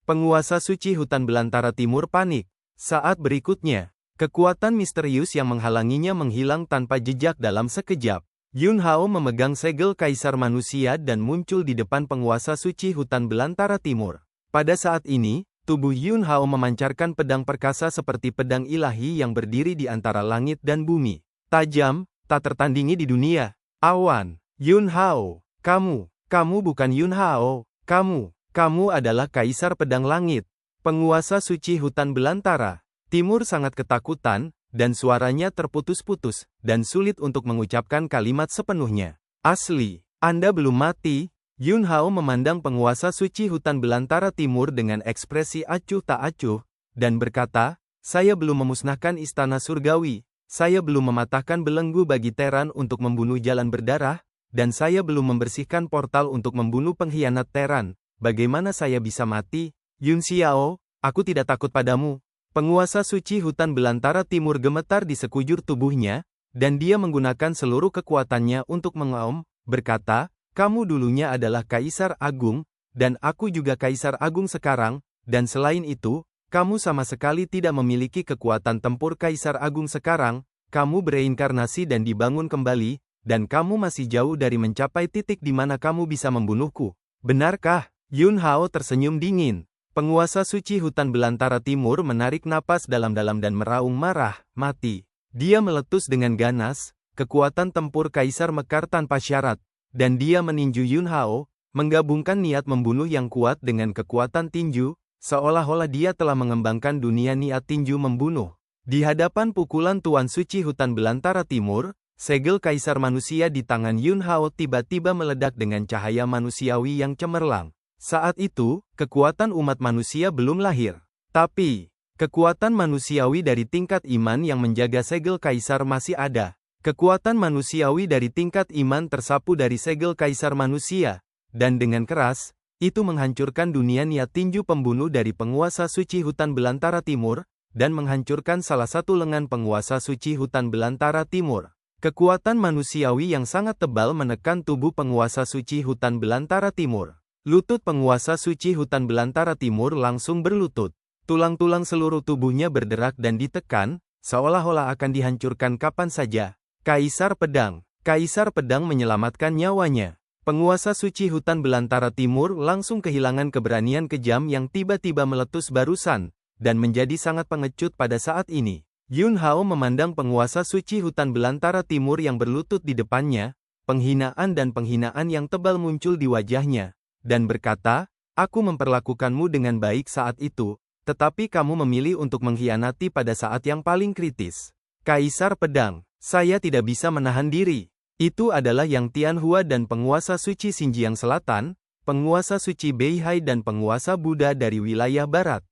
Penguasa suci hutan belantara timur panik. Saat berikutnya, kekuatan misterius yang menghalanginya menghilang tanpa jejak dalam sekejap. Yun Hao memegang segel kaisar manusia dan muncul di depan penguasa suci hutan belantara timur. Pada saat ini, tubuh Yun Hao memancarkan pedang perkasa seperti pedang ilahi yang berdiri di antara langit dan bumi. Tajam, tak tertandingi di dunia. Awan, Yun Hao, kamu bukan Yun Hao, kamu adalah kaisar pedang langit. Penguasa suci hutan belantara timur sangat ketakutan, dan suaranya terputus-putus, dan sulit untuk mengucapkan kalimat sepenuhnya. Asli, Anda belum mati? Yun Hao memandang penguasa suci hutan belantara timur dengan ekspresi acuh tak acuh, dan berkata, saya belum memusnahkan istana surgawi, saya belum mematahkan belenggu bagi Teran untuk membunuh jalan berdarah, dan saya belum membersihkan portal untuk membunuh pengkhianat Teran. Bagaimana saya bisa mati? Yun Xiao, aku tidak takut padamu. Penguasa suci hutan belantara timur gemetar di sekujur tubuhnya, dan dia menggunakan seluruh kekuatannya untuk mengaum, berkata, kamu dulunya adalah Kaisar Agung, dan aku juga Kaisar Agung sekarang, dan selain itu, kamu sama sekali tidak memiliki kekuatan tempur Kaisar Agung sekarang, kamu bereinkarnasi dan dibangun kembali, dan kamu masih jauh dari mencapai titik di mana kamu bisa membunuhku. Benarkah? Yun Hao tersenyum dingin. Penguasa suci hutan belantara timur menarik napas dalam-dalam dan meraung marah, mati. Dia meletus dengan ganas, kekuatan tempur Kaisar mekar tanpa syarat. Dan dia meninju Yun Hao, menggabungkan niat membunuh yang kuat dengan kekuatan tinju, seolah-olah dia telah mengembangkan dunia niat tinju membunuh. Di hadapan pukulan Tuan Suci hutan belantara timur, segel kaisar manusia di tangan Yun Hao tiba-tiba meledak dengan cahaya manusiawi yang cemerlang. Saat itu, kekuatan umat manusia belum lahir. Tapi, kekuatan manusiawi dari tingkat iman yang menjaga segel kaisar masih ada. Kekuatan manusiawi dari tingkat iman tersapu dari segel kaisar manusia, dan dengan keras, itu menghancurkan dunia niat tinju pembunuh dari penguasa suci hutan belantara timur, dan menghancurkan salah satu lengan penguasa suci hutan belantara timur. Kekuatan manusiawi yang sangat tebal menekan tubuh penguasa suci hutan belantara timur. Lutut penguasa suci hutan belantara timur langsung berlutut. Tulang-tulang seluruh tubuhnya berderak dan ditekan, seolah-olah akan dihancurkan kapan saja. Kaisar Pedang menyelamatkan nyawanya. Penguasa suci hutan belantara timur langsung kehilangan keberanian kejam yang tiba-tiba meletus barusan, dan menjadi sangat pengecut pada saat ini. Yun Hao memandang penguasa suci hutan belantara timur yang berlutut di depannya, penghinaan dan penghinaan yang tebal muncul di wajahnya, dan berkata, aku memperlakukanmu dengan baik saat itu, tetapi kamu memilih untuk mengkhianati pada saat yang paling kritis. Kaisar Pedang, saya tidak bisa menahan diri. Itu adalah Yang Tianhua dan penguasa suci Xinjiang Selatan, penguasa suci Beihai dan penguasa Buddha dari wilayah barat.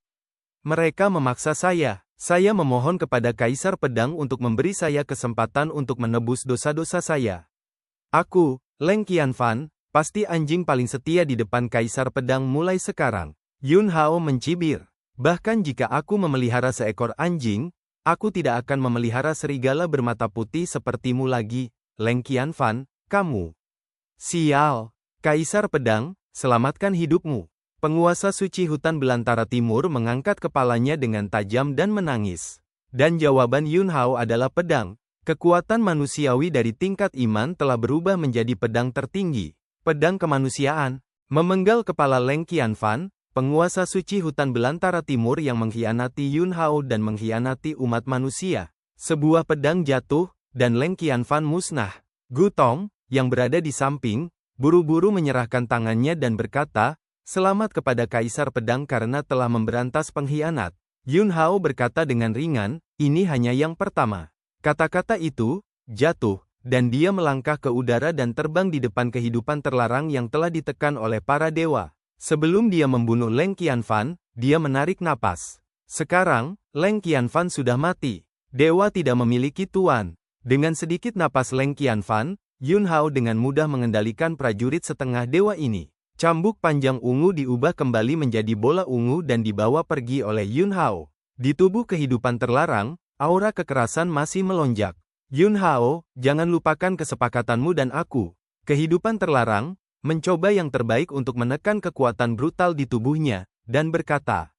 Mereka memaksa saya memohon kepada Kaisar Pedang untuk memberi saya kesempatan untuk menebus dosa-dosa saya. Aku, Leng Qianfan, pasti anjing paling setia di depan Kaisar Pedang mulai sekarang. Yun Hao mencibir. Bahkan jika aku memelihara seekor anjing, aku tidak akan memelihara serigala bermata putih sepertimu lagi, Leng Qianfan, kamu. Sial, Kaisar Pedang, selamatkan hidupmu. Penguasa suci hutan belantara timur mengangkat kepalanya dengan tajam dan menangis. Dan jawaban Yun Hao adalah pedang. Kekuatan manusiawi dari tingkat iman telah berubah menjadi pedang tertinggi. Pedang kemanusiaan. Memenggal kepala Leng Qianfan, penguasa suci hutan belantara timur yang mengkhianati Yun Hao dan mengkhianati umat manusia. Sebuah pedang jatuh, dan Leng Qianfan musnah. Gu Tong, yang berada di samping, buru-buru menyerahkan tangannya dan berkata, selamat kepada Kaisar Pedang karena telah memberantas pengkhianat. Yun Hao berkata dengan ringan, ini hanya yang pertama. Kata-kata itu, jatuh, dan dia melangkah ke udara dan terbang di depan kehidupan terlarang yang telah ditekan oleh para dewa. Sebelum dia membunuh Leng Qianfan, dia menarik napas. Sekarang, Leng Qianfan sudah mati. Dewa tidak memiliki tuan. Dengan sedikit napas Leng Qianfan, Yun Hao dengan mudah mengendalikan prajurit setengah dewa ini. Cambuk panjang ungu diubah kembali menjadi bola ungu dan dibawa pergi oleh Yun Hao. Di tubuh kehidupan terlarang, aura kekerasan masih melonjak. Yun Hao, jangan lupakan kesepakatanmu dan aku. kehidupan terlarang, mencoba yang terbaik untuk menekan kekuatan brutal di tubuhnya, dan berkata,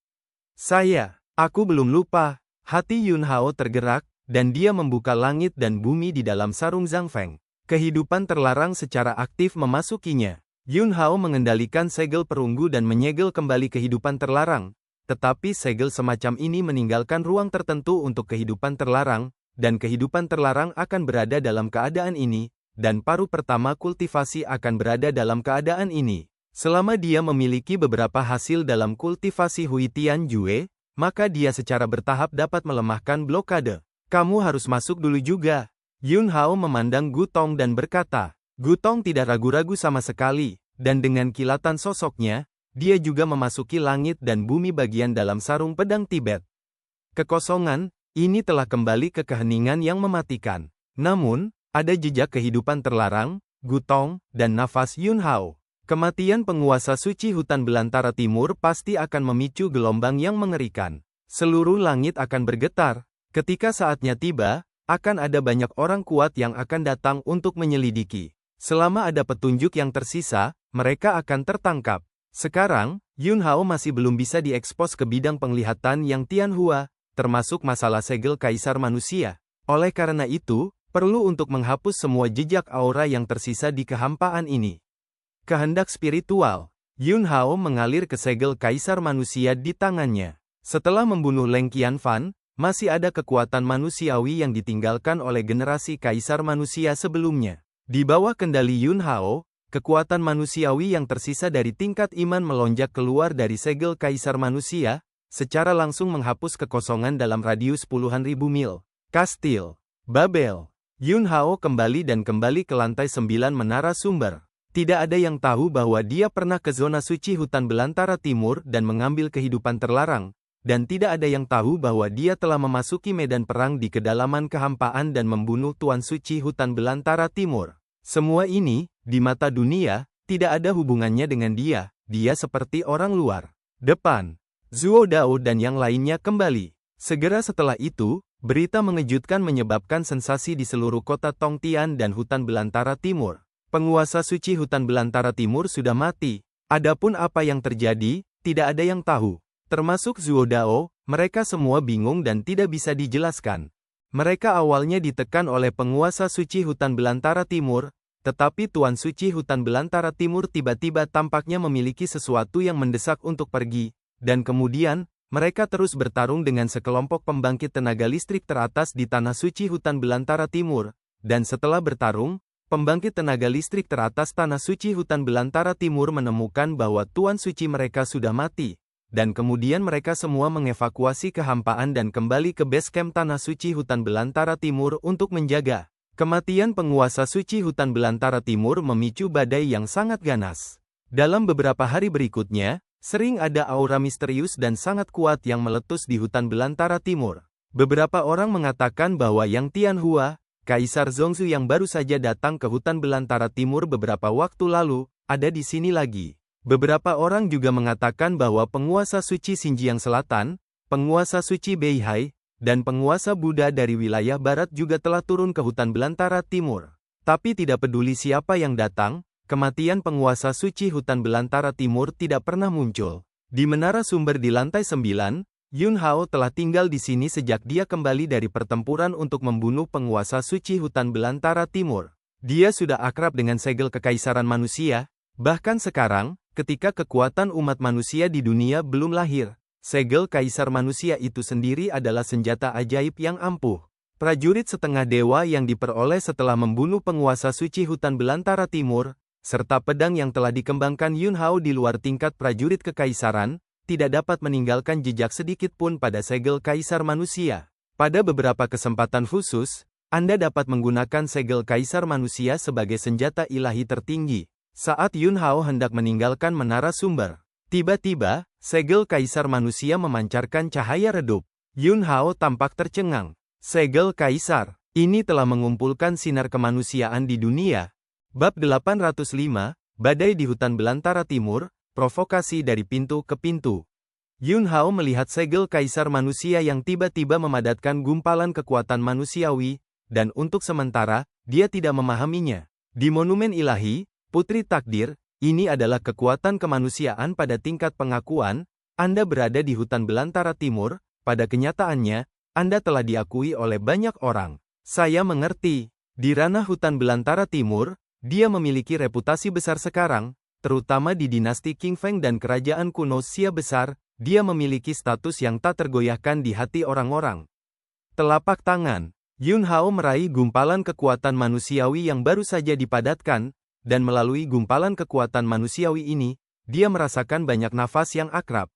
aku belum lupa. Hati Yun Hao tergerak, dan dia membuka langit dan bumi di dalam sarung Zhang Feng. Kehidupan terlarang secara aktif memasukinya. Yun Hao mengendalikan segel perunggu dan menyegel kembali kehidupan terlarang, tetapi segel semacam ini meninggalkan ruang tertentu untuk kehidupan terlarang, dan kehidupan terlarang akan berada dalam keadaan ini, dan paruh pertama kultivasi akan berada dalam keadaan ini. Selama dia memiliki beberapa hasil dalam kultivasi Hui Tian Jue, maka dia secara bertahap dapat melemahkan blokade. Kamu harus masuk dulu juga. Yun Hao memandang Gu Tong dan berkata, Gu Tong tidak ragu-ragu sama sekali, dan dengan kilatan sosoknya, dia juga memasuki langit dan bumi bagian dalam sarung pedang Tibet. Kekosongan, ini telah kembali ke keheningan yang mematikan. Namun, ada jejak kehidupan terlarang, Gu Tong, dan nafas Yun Hao. Kematian penguasa suci hutan belantara timur pasti akan memicu gelombang yang mengerikan. Seluruh langit akan bergetar. Ketika saatnya tiba, akan ada banyak orang kuat yang akan datang untuk menyelidiki. Selama ada petunjuk yang tersisa, mereka akan tertangkap. Sekarang, Yun Hao masih belum bisa diekspos ke bidang penglihatan yang Tianhua, termasuk masalah segel kaisar manusia. Oleh karena itu, perlu untuk menghapus semua jejak aura yang tersisa di kehampaan ini. Kehendak spiritual. Yun Hao mengalir ke segel kaisar manusia di tangannya. Setelah membunuh Leng Qianfan, masih ada kekuatan manusiawi yang ditinggalkan oleh generasi kaisar manusia sebelumnya. Di bawah kendali Yun Hao, kekuatan manusiawi yang tersisa dari tingkat iman melonjak keluar dari segel kaisar manusia, secara langsung menghapus kekosongan dalam radius puluhan ribu mil. Kastil Babel. Yun Hao kembali ke lantai 9 menara sumber. Tidak ada yang tahu bahwa dia pernah ke zona suci hutan belantara timur dan mengambil kehidupan terlarang, dan tidak ada yang tahu bahwa dia telah memasuki medan perang di kedalaman kehampaan dan membunuh Tuan Suci hutan belantara timur. Semua ini, di mata dunia, tidak ada hubungannya dengan dia. Dia seperti orang luar. Depan. Zuo Dao dan yang lainnya kembali. Segera setelah itu, berita mengejutkan menyebabkan sensasi di seluruh kota Tongtian dan hutan belantara timur. Penguasa suci hutan belantara timur sudah mati. Adapun apa yang terjadi, tidak ada yang tahu. Termasuk Zuo Dao, mereka semua bingung dan tidak bisa dijelaskan. Mereka awalnya ditekan oleh penguasa suci hutan belantara timur, tetapi Tuan Suci hutan belantara timur tiba-tiba tampaknya memiliki sesuatu yang mendesak untuk pergi, dan kemudian, mereka terus bertarung dengan sekelompok pembangkit tenaga listrik teratas di tanah suci hutan belantara timur, dan setelah bertarung, pembangkit tenaga listrik teratas tanah suci hutan belantara timur menemukan bahwa Tuan Suci mereka sudah mati, dan kemudian mereka semua mengevakuasi kehampaan dan kembali ke base camp tanah suci hutan belantara timur untuk menjaga. Kematian penguasa suci hutan belantara timur memicu badai yang sangat ganas. Dalam beberapa hari berikutnya, sering ada aura misterius dan sangat kuat yang meletus di hutan belantara timur. Beberapa orang mengatakan bahwa Yang Tianhua, Kaisar Zongzu yang baru saja datang ke hutan belantara timur beberapa waktu lalu, ada di sini lagi. Beberapa orang juga mengatakan bahwa penguasa suci Xinjiang Selatan, penguasa suci Beihai, dan penguasa Buddha dari wilayah barat juga telah turun ke hutan belantara timur. Tapi tidak peduli siapa yang datang, kematian penguasa suci hutan belantara timur tidak pernah muncul. Di menara sumber di lantai 9, Yun Hao telah tinggal di sini sejak dia kembali dari pertempuran untuk membunuh penguasa suci hutan belantara timur. Dia sudah akrab dengan segel kekaisaran manusia, bahkan sekarang, ketika kekuatan umat manusia di dunia belum lahir, segel kaisar manusia itu sendiri adalah senjata ajaib yang ampuh. Prajurit setengah dewa yang diperoleh setelah membunuh penguasa suci hutan belantara timur, serta pedang yang telah dikembangkan Yun Hao di luar tingkat prajurit kekaisaran, tidak dapat meninggalkan jejak sedikit pun pada segel kaisar manusia. Pada beberapa kesempatan khusus, Anda dapat menggunakan segel kaisar manusia sebagai senjata ilahi tertinggi. Saat Yun Hao hendak meninggalkan menara sumber, tiba-tiba, segel kaisar manusia memancarkan cahaya redup. Yun Hao tampak tercengang. Segel kaisar, ini telah mengumpulkan sinar kemanusiaan di dunia. Bab 805, Badai di Hutan Belantara Timur, Provokasi dari Pintu ke Pintu. Yun Hao melihat segel kaisar manusia yang tiba-tiba memadatkan gumpalan kekuatan manusiawi, dan untuk sementara, dia tidak memahaminya. Di Monumen Ilahi, Putri Takdir, ini adalah kekuatan kemanusiaan pada tingkat pengakuan. Anda berada di hutan belantara timur, pada kenyataannya, Anda telah diakui oleh banyak orang. Saya mengerti. Di ranah hutan belantara timur, dia memiliki reputasi besar sekarang, terutama di dinasti Qing Feng dan kerajaan kuno Xia besar. Dia memiliki status yang tak tergoyahkan di hati orang-orang. Telapak tangan. Yun Hao meraih gumpalan kekuatan manusiawi yang baru saja dipadatkan, dan melalui gumpalan kekuatan manusiawi ini, dia merasakan banyak nafas yang akrab.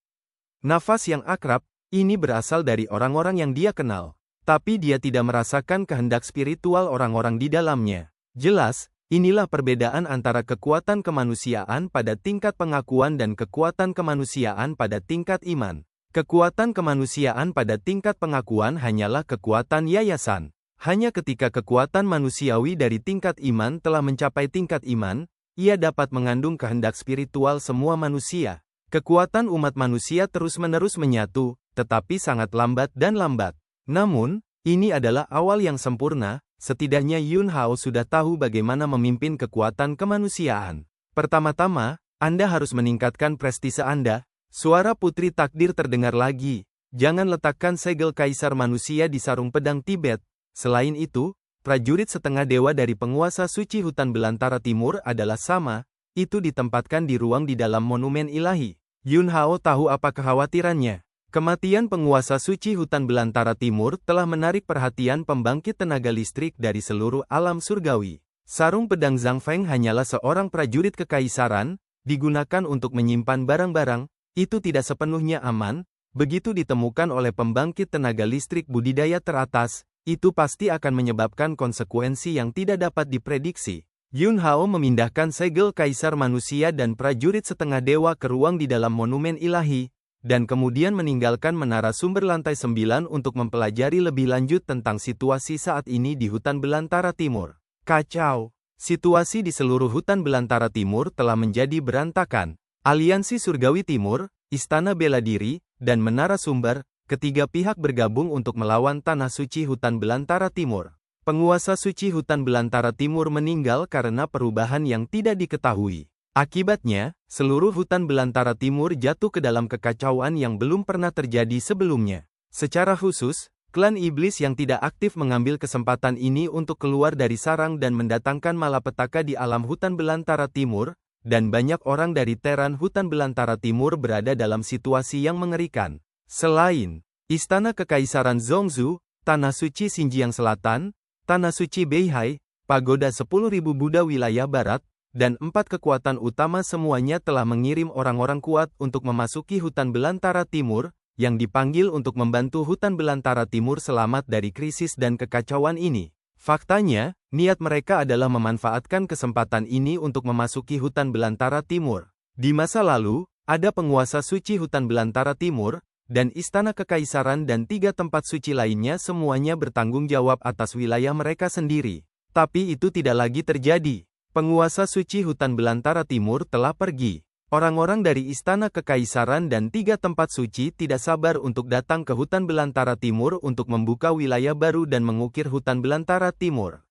Nafas yang akrab, ini berasal dari orang-orang yang dia kenal. Tapi dia tidak merasakan kehendak spiritual orang-orang di dalamnya. Jelas, inilah perbedaan antara kekuatan kemanusiaan pada tingkat pengakuan dan kekuatan kemanusiaan pada tingkat iman. Kekuatan kemanusiaan pada tingkat pengakuan hanyalah kekuatan yayasan. Hanya ketika kekuatan manusiawi dari tingkat iman telah mencapai tingkat iman, ia dapat mengandung kehendak spiritual semua manusia. Kekuatan umat manusia terus-menerus menyatu, tetapi sangat lambat dan lambat. Namun, ini adalah awal yang sempurna. Setidaknya Yun Hao sudah tahu bagaimana memimpin kekuatan kemanusiaan. Pertama-tama, Anda harus meningkatkan prestise Anda. Suara Putri Takdir terdengar lagi. Jangan letakkan segel kaisar manusia di sarung pedang Tibet. Selain itu, prajurit setengah dewa dari penguasa suci hutan belantara timur adalah sama. Itu ditempatkan di ruang di dalam monumen ilahi. Yun Hao tahu apa kekhawatirannya. Kematian penguasa suci hutan belantara timur telah menarik perhatian pembangkit tenaga listrik dari seluruh alam surgawi. Sarung pedang Zhang Feng hanyalah seorang prajurit kekaisaran, digunakan untuk menyimpan barang-barang. Itu tidak sepenuhnya aman. Begitu ditemukan oleh pembangkit tenaga listrik budidaya teratas, itu pasti akan menyebabkan konsekuensi yang tidak dapat diprediksi. Yun Hao memindahkan segel kaisar manusia dan prajurit setengah dewa ke ruang di dalam monumen ilahi, dan kemudian meninggalkan menara sumber lantai 9 untuk mempelajari lebih lanjut tentang situasi saat ini di hutan belantara timur. Kacau. Situasi di seluruh hutan belantara timur telah menjadi berantakan. Aliansi Surgawi Timur, Istana Bela Diri, dan Menara Sumber, ketiga pihak bergabung untuk melawan Tanah Suci Hutan Belantara Timur. Penguasa suci hutan belantara timur meninggal karena perubahan yang tidak diketahui. Akibatnya, seluruh hutan belantara timur jatuh ke dalam kekacauan yang belum pernah terjadi sebelumnya. Secara khusus, klan iblis yang tidak aktif mengambil kesempatan ini untuk keluar dari sarang dan mendatangkan malapetaka di alam hutan belantara timur, dan banyak orang dari teran hutan belantara timur berada dalam situasi yang mengerikan. Selain Istana Kekaisaran Zhongzhou, Tanah Suci Xinjiang Selatan, Tanah Suci Beihai, Pagoda 10.000 Buddha wilayah barat, dan 4 kekuatan utama semuanya telah mengirim orang-orang kuat untuk memasuki hutan belantara timur, yang dipanggil untuk membantu hutan belantara timur selamat dari krisis dan kekacauan ini. Faktanya, niat mereka adalah memanfaatkan kesempatan ini untuk memasuki hutan belantara timur. Di masa lalu, ada penguasa suci hutan belantara timur, dan Istana Kekaisaran dan 3 tempat suci lainnya semuanya bertanggung jawab atas wilayah mereka sendiri. Tapi itu tidak lagi terjadi. Penguasa suci hutan belantara timur telah pergi. Orang-orang dari Istana Kekaisaran dan 3 tempat suci tidak sabar untuk datang ke hutan belantara timur untuk membuka wilayah baru dan mengukir hutan belantara timur.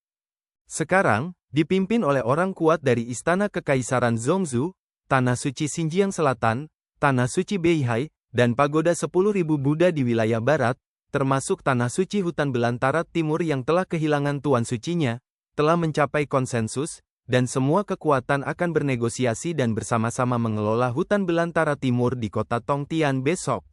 Sekarang, dipimpin oleh orang kuat dari Istana Kekaisaran Zhongzhou, Tanah Suci Xinjiang Selatan, Tanah Suci Beihai, dan Pagoda 10.000 Buddha di wilayah barat, termasuk Tanah Suci Hutan Belantara Timur yang telah kehilangan tuan sucinya, telah mencapai konsensus, dan semua kekuatan akan bernegosiasi dan bersama-sama mengelola hutan belantara timur di kota Tongtian besok.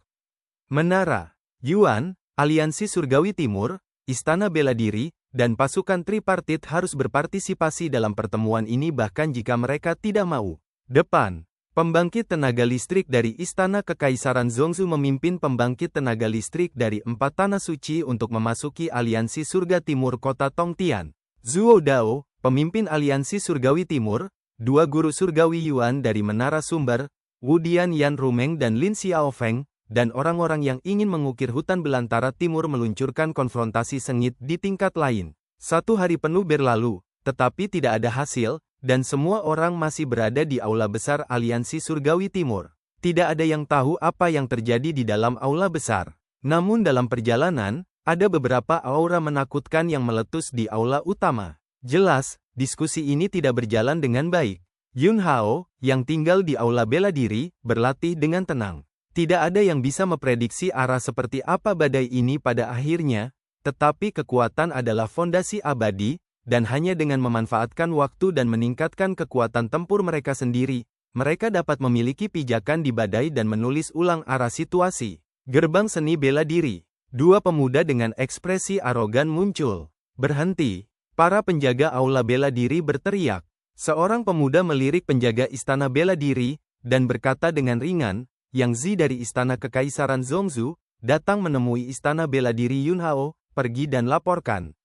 Menara Yuan, Aliansi Surgawi Timur, Istana Bela Diri, dan pasukan tripartit harus berpartisipasi dalam pertemuan ini bahkan jika mereka tidak mau. Depan. Pembangkit tenaga listrik dari Istana Kekaisaran Zhongzhou memimpin pembangkit tenaga listrik dari 4 tanah suci untuk memasuki Aliansi Surga Timur kota Tongtian. Zhuo Dao, pemimpin Aliansi Surgawi Timur, 2 guru surgawi Yuan dari Menara Sumber, Wu Dian Yan Rumeng dan Lin Xiaofeng, dan orang-orang yang ingin mengukir hutan belantara timur meluncurkan konfrontasi sengit di tingkat lain. 1 hari penuh berlalu, tetapi tidak ada hasil, dan semua orang masih berada di aula besar Aliansi Surgawi Timur. Tidak ada yang tahu apa yang terjadi di dalam aula besar. Namun dalam perjalanan, ada beberapa aura menakutkan yang meletus di aula utama. Jelas, diskusi ini tidak berjalan dengan baik. Yun Hao, yang tinggal di aula bela diri, berlatih dengan tenang. Tidak ada yang bisa memprediksi arah seperti apa badai ini pada akhirnya, tetapi kekuatan adalah fondasi abadi, dan hanya dengan memanfaatkan waktu dan meningkatkan kekuatan tempur mereka sendiri, mereka dapat memiliki pijakan di badai dan menulis ulang arah situasi. Gerbang seni bela diri. Dua pemuda dengan ekspresi arogan muncul. Berhenti. Para penjaga aula bela diri berteriak. Seorang pemuda melirik penjaga istana bela diri, dan berkata dengan ringan, Yang Zi dari istana kekaisaran Zhongzhou, datang menemui istana bela diri Yun Hao, pergi dan laporkan.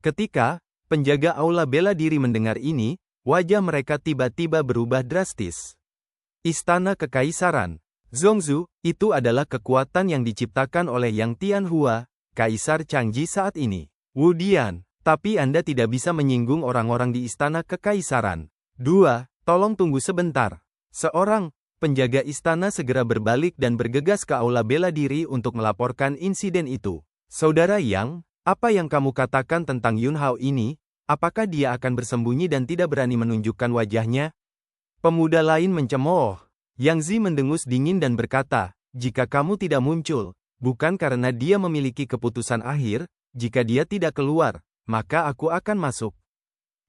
Ketika penjaga aula bela diri mendengar ini, wajah mereka tiba-tiba berubah drastis. Istana kekaisaran Zhongzhou, itu adalah kekuatan yang diciptakan oleh Yang Tianhua, Kaisar Changji saat ini. Wu Dian, tapi Anda tidak bisa menyinggung orang-orang di istana kekaisaran. 2. Tolong tunggu sebentar. Seorang penjaga istana segera berbalik dan bergegas ke aula bela diri untuk melaporkan insiden itu. Saudara Yang, apa yang kamu katakan tentang Yun Hao ini? Apakah dia akan bersembunyi dan tidak berani menunjukkan wajahnya? Pemuda lain mencemooh. Yang Zi mendengus dingin dan berkata, jika kamu tidak muncul, bukan karena dia memiliki keputusan akhir, jika dia tidak keluar, maka aku akan masuk.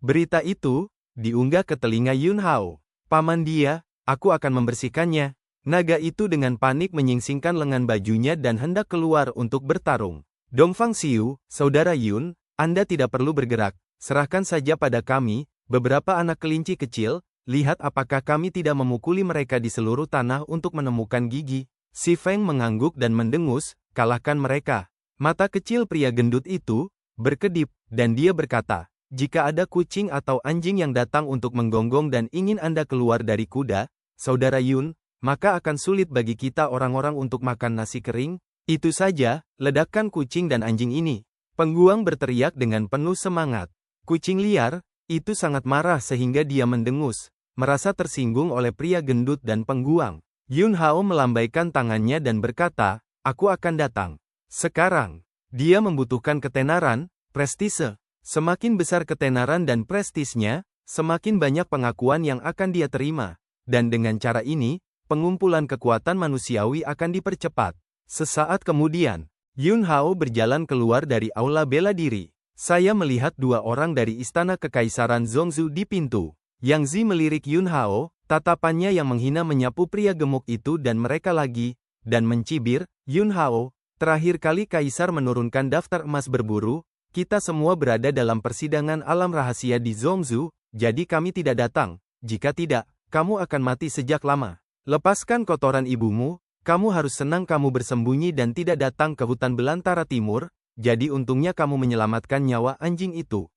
Berita itu diunggah ke telinga Yun Hao. Paman dia, aku akan membersihkannya. Naga itu dengan panik menyingsingkan lengan bajunya dan hendak keluar untuk bertarung. Dongfang Xiu, saudara Yun, Anda tidak perlu bergerak, serahkan saja pada kami, beberapa anak kelinci kecil. Lihat apakah kami tidak memukuli mereka di seluruh tanah untuk menemukan gigi. Si Feng mengangguk dan mendengus, kalahkan mereka. Mata kecil pria gendut itu berkedip, dan dia berkata, jika ada kucing atau anjing yang datang untuk menggonggong dan ingin Anda keluar dari kuda, saudara Yun, maka akan sulit bagi kita orang-orang untuk makan nasi kering. Itu saja, ledakkan kucing dan anjing ini. Pengguang berteriak dengan penuh semangat. Kucing liar, itu sangat marah sehingga dia mendengus, merasa tersinggung oleh pria gendut dan pengguang. Yun Hao melambaikan tangannya dan berkata, aku akan datang. Sekarang, dia membutuhkan ketenaran, prestise. Semakin besar ketenaran dan prestisnya, semakin banyak pengakuan yang akan dia terima. Dan dengan cara ini, pengumpulan kekuatan manusiawi akan dipercepat. Sesaat kemudian, Yun Hao berjalan keluar dari aula bela diri. Saya melihat dua orang dari istana kekaisaran Zhongzhou di pintu. Yang Zi melirik Yun Hao, tatapannya yang menghina menyapu pria gemuk itu dan mereka lagi, dan mencibir, Yun Hao, terakhir kali Kaisar menurunkan daftar emas berburu, kita semua berada dalam persidangan alam rahasia di Zhongzhou, jadi kami tidak datang, jika tidak, kamu akan mati sejak lama. Lepaskan kotoran ibumu, kamu harus senang kamu bersembunyi dan tidak datang ke hutan belantara timur, jadi untungnya kamu menyelamatkan nyawa anjing itu.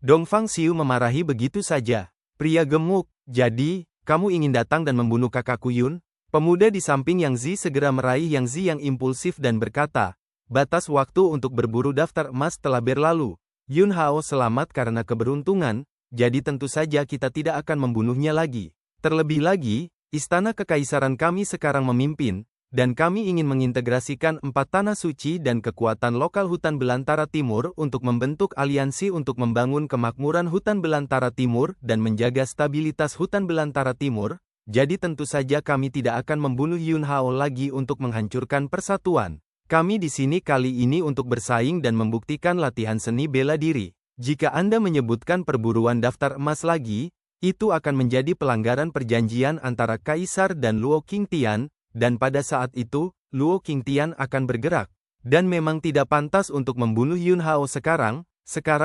Dongfang Xiu memarahi begitu saja. Pria gemuk, jadi, kamu ingin datang dan membunuh kakakku Yun? Pemuda di samping Yang Zi segera meraih Yang Zi yang impulsif dan berkata, batas waktu untuk berburu daftar emas telah berlalu. Yun Hao selamat karena keberuntungan, jadi tentu saja kita tidak akan membunuhnya lagi. Terlebih lagi, istana kekaisaran kami sekarang memimpin, dan kami ingin mengintegrasikan 4 tanah suci dan kekuatan lokal hutan belantara timur untuk membentuk aliansi untuk membangun kemakmuran hutan belantara timur dan menjaga stabilitas hutan belantara timur, jadi tentu saja kami tidak akan membunuh Yun Hao lagi untuk menghancurkan persatuan. Kami di sini kali ini untuk bersaing dan membuktikan latihan seni bela diri. Jika Anda menyebutkan perburuan daftar emas lagi, itu akan menjadi pelanggaran perjanjian antara Kaisar dan Luo Qingtian, dan pada saat itu, Luo Qingtian akan bergerak. Dan memang tidak pantas untuk membunuh Yun Hao sekarang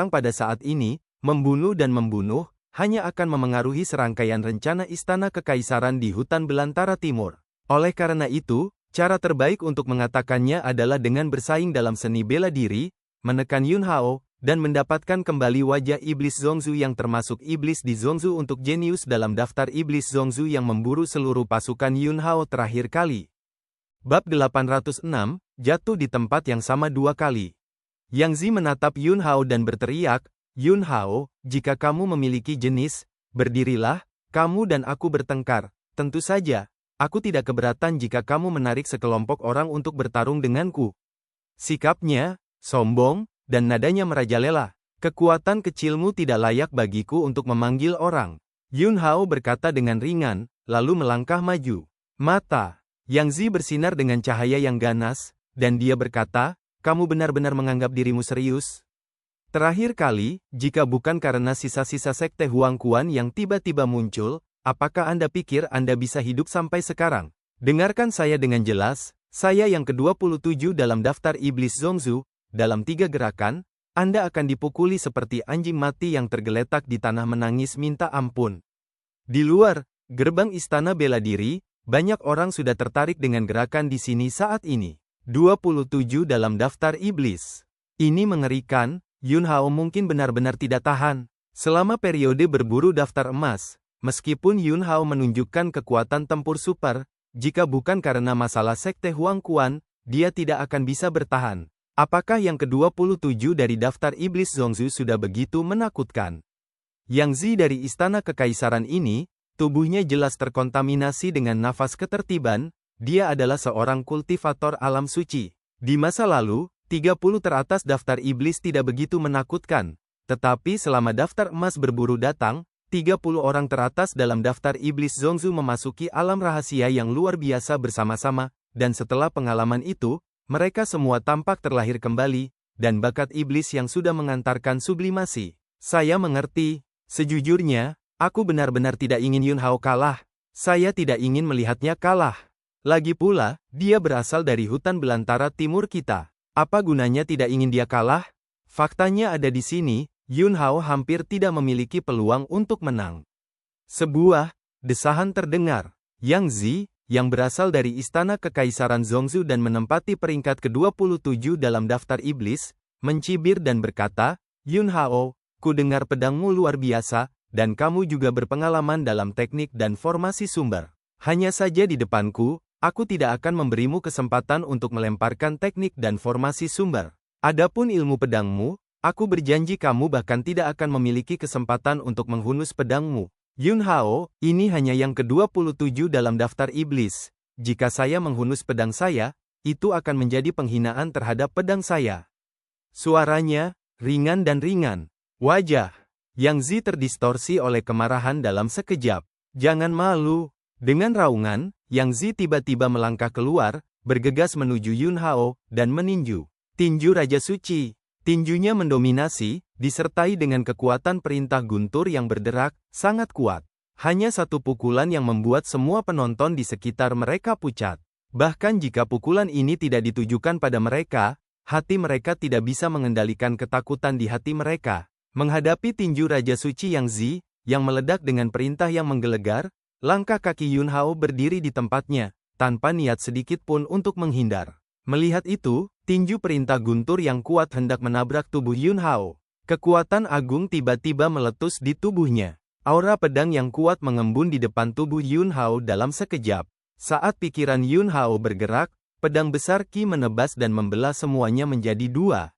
pada saat ini, membunuh hanya akan memengaruhi serangkaian rencana istana kekaisaran di hutan belantara timur. Oleh karena itu, cara terbaik untuk mengatakannya adalah dengan bersaing dalam seni bela diri, menekan Yun Hao, dan mendapatkan kembali wajah iblis Zhongzhou yang termasuk iblis di Zhongzhou untuk jenius dalam daftar iblis Zhongzhou yang memburu seluruh pasukan Yun Hao terakhir kali. Bab 806, jatuh di tempat yang sama 2 kali. Yang Zi menatap Yun Hao dan berteriak, Yun Hao, jika kamu memiliki jenis, berdirilah, kamu dan aku bertengkar. Tentu saja, aku tidak keberatan jika kamu menarik sekelompok orang untuk bertarung denganku. Sikapnya sombong, dan nadanya merajalela. Kekuatan kecilmu tidak layak bagiku untuk memanggil orang. Yun Hao berkata dengan ringan, lalu melangkah maju. Mata Yang Zi bersinar dengan cahaya yang ganas, dan dia berkata, kamu benar-benar menganggap dirimu serius? Terakhir kali, jika bukan karena sisa-sisa sekte Huangquan yang tiba-tiba muncul, apakah Anda pikir Anda bisa hidup sampai sekarang? Dengarkan saya dengan jelas, saya yang ke-27 dalam daftar iblis Zongzu, dalam 3 gerakan, Anda akan dipukuli seperti anjing mati yang tergeletak di tanah menangis minta ampun. Di luar gerbang istana bela diri, banyak orang sudah tertarik dengan gerakan di sini saat ini. 27 dalam daftar iblis. Ini mengerikan, Yun Hao mungkin benar-benar tidak tahan. Selama periode berburu daftar emas, meskipun Yun Hao menunjukkan kekuatan tempur super, jika bukan karena masalah sekte Huangquan, dia tidak akan bisa bertahan. Apakah yang ke-27 dari daftar iblis Zongzu sudah begitu menakutkan? Yang Zi dari istana kekaisaran ini, tubuhnya jelas terkontaminasi dengan nafas ketertiban, dia adalah seorang kultivator alam suci. Di masa lalu, 30 teratas daftar iblis tidak begitu menakutkan, tetapi selama daftar emas berburu datang, 30 orang teratas dalam daftar iblis Zongzu memasuki alam rahasia yang luar biasa bersama-sama, dan setelah pengalaman itu, mereka semua tampak terlahir kembali, dan bakat iblis yang sudah mengantarkan sublimasi. Saya mengerti. Sejujurnya, aku benar-benar tidak ingin Yun Hao kalah. Saya tidak ingin melihatnya kalah. Lagi pula, dia berasal dari hutan belantara timur kita. Apa gunanya tidak ingin dia kalah? Faktanya ada di sini, Yun Hao hampir tidak memiliki peluang untuk menang. Sebuah desahan terdengar. Yang Zi, yang berasal dari istana kekaisaran Zongzu dan menempati peringkat ke-27 dalam daftar iblis, mencibir dan berkata, Yun Hao, ku dengar pedangmu luar biasa, dan kamu juga berpengalaman dalam teknik dan formasi sumber. Hanya saja di depanku, aku tidak akan memberimu kesempatan untuk melemparkan teknik dan formasi sumber. Adapun ilmu pedangmu, aku berjanji kamu bahkan tidak akan memiliki kesempatan untuk menghunus pedangmu. Yun Hao, ini hanya yang ke-27 dalam daftar iblis. Jika saya menghunus pedang saya, itu akan menjadi penghinaan terhadap pedang saya. Suaranya ringan dan ringan. Wajah Yang Zi terdistorsi oleh kemarahan dalam sekejap. Jangan malu. Dengan raungan, Yang Zi tiba-tiba melangkah keluar, bergegas menuju Yun Hao, dan meninju. Tinju Raja Suci. Tinjunya mendominasi, disertai dengan kekuatan perintah guntur yang berderak, sangat kuat. Hanya satu pukulan yang membuat semua penonton di sekitar mereka pucat. Bahkan jika pukulan ini tidak ditujukan pada mereka, hati mereka tidak bisa mengendalikan ketakutan di hati mereka. Menghadapi tinju Raja Suci Yang Zi, yang meledak dengan perintah yang menggelegar, langkah kaki Yun Hao berdiri di tempatnya, tanpa niat sedikit pun untuk menghindar. Melihat itu, tinju perintah guntur yang kuat hendak menabrak tubuh Yun Hao. Kekuatan agung tiba-tiba meletus di tubuhnya. Aura pedang yang kuat mengembun di depan tubuh Yun Hao dalam sekejap. Saat pikiran Yun Hao bergerak, pedang besar Qi menebas dan membelah semuanya menjadi dua.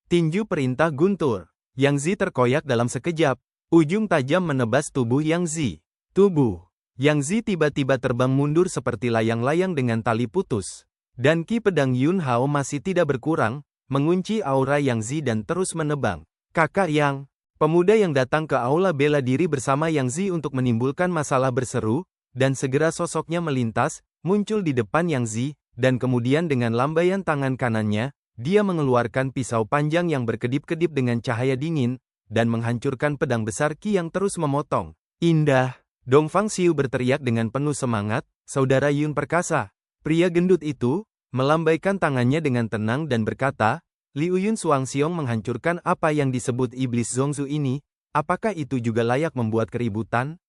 Tinju perintah guntur. Yang Zi terkoyak dalam sekejap. Ujung tajam menebas tubuh Yang Zi. Tubuh Yang Zi tiba-tiba terbang mundur seperti layang-layang dengan tali putus. Dan Qi pedang Yun Hao masih tidak berkurang, mengunci aura Yang Zi dan terus menebang. Kakak Yang, pemuda yang datang ke aula bela diri bersama Yang Zi untuk menimbulkan masalah berseru, dan segera sosoknya melintas, muncul di depan Yang Zi, dan kemudian dengan lambaian tangan kanannya, dia mengeluarkan pisau panjang yang berkedip-kedip dengan cahaya dingin, dan menghancurkan pedang besar Qi yang terus memotong. Indah, Dongfang Xiu berteriak dengan penuh semangat, saudara Yun perkasa. Pria gendut itu, melambaikan tangannya dengan tenang dan berkata, Liu Yun Xuangxiong menghancurkan apa yang disebut iblis Zongzu ini, apakah itu juga layak membuat keributan?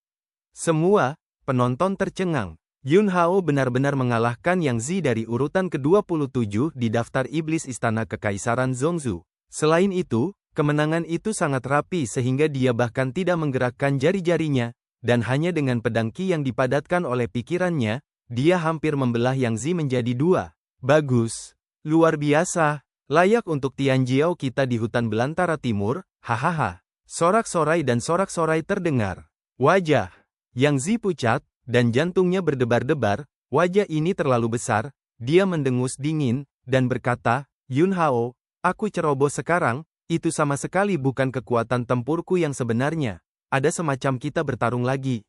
Semua penonton tercengang. Yun Hao benar-benar mengalahkan Yang Zi dari urutan ke-27 di daftar iblis istana kekaisaran Zongzu. Selain itu, kemenangan itu sangat rapi sehingga dia bahkan tidak menggerakkan jari-jarinya, dan hanya dengan pedang Qi yang dipadatkan oleh pikirannya, dia hampir membelah Yang Zi menjadi dua. Bagus. Luar biasa. Layak untuk Tianjiao kita di hutan belantara timur, hahaha. Sorak-sorai dan sorak-sorai terdengar. Wajah Yang Zi pucat, dan jantungnya berdebar-debar. Wajah ini terlalu besar, dia mendengus dingin, dan berkata, Yun Hao, aku ceroboh sekarang, itu sama sekali bukan kekuatan tempurku yang sebenarnya. Ada semacam kita bertarung lagi.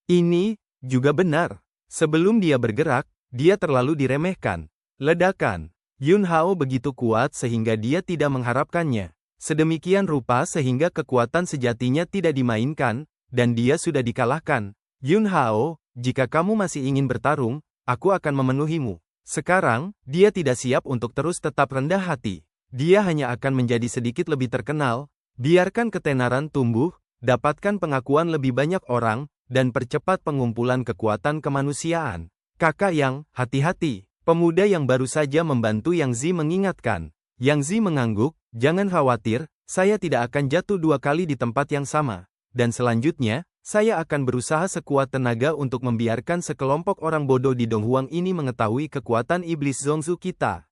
Ini juga benar. Sebelum dia bergerak, dia terlalu diremehkan. Ledakan. Yun Hao begitu kuat sehingga dia tidak mengharapkannya. Sedemikian rupa sehingga kekuatan sejatinya tidak dimainkan, dan dia sudah dikalahkan. Yun Hao, jika kamu masih ingin bertarung, aku akan memenuhimu. Sekarang, dia tidak siap untuk terus tetap rendah hati. Dia hanya akan menjadi sedikit lebih terkenal. Biarkan ketenaran tumbuh, dapatkan pengakuan lebih banyak orang, dan percepat pengumpulan kekuatan kemanusiaan. Kakak Yang, hati-hati. Pemuda yang baru saja membantu Yang Zi mengingatkan. Yang Zi mengangguk, jangan khawatir, saya tidak akan jatuh 2 kali di tempat yang sama. Dan selanjutnya, saya akan berusaha sekuat tenaga untuk membiarkan sekelompok orang bodoh di Donghuang ini mengetahui kekuatan iblis Zongzu kita.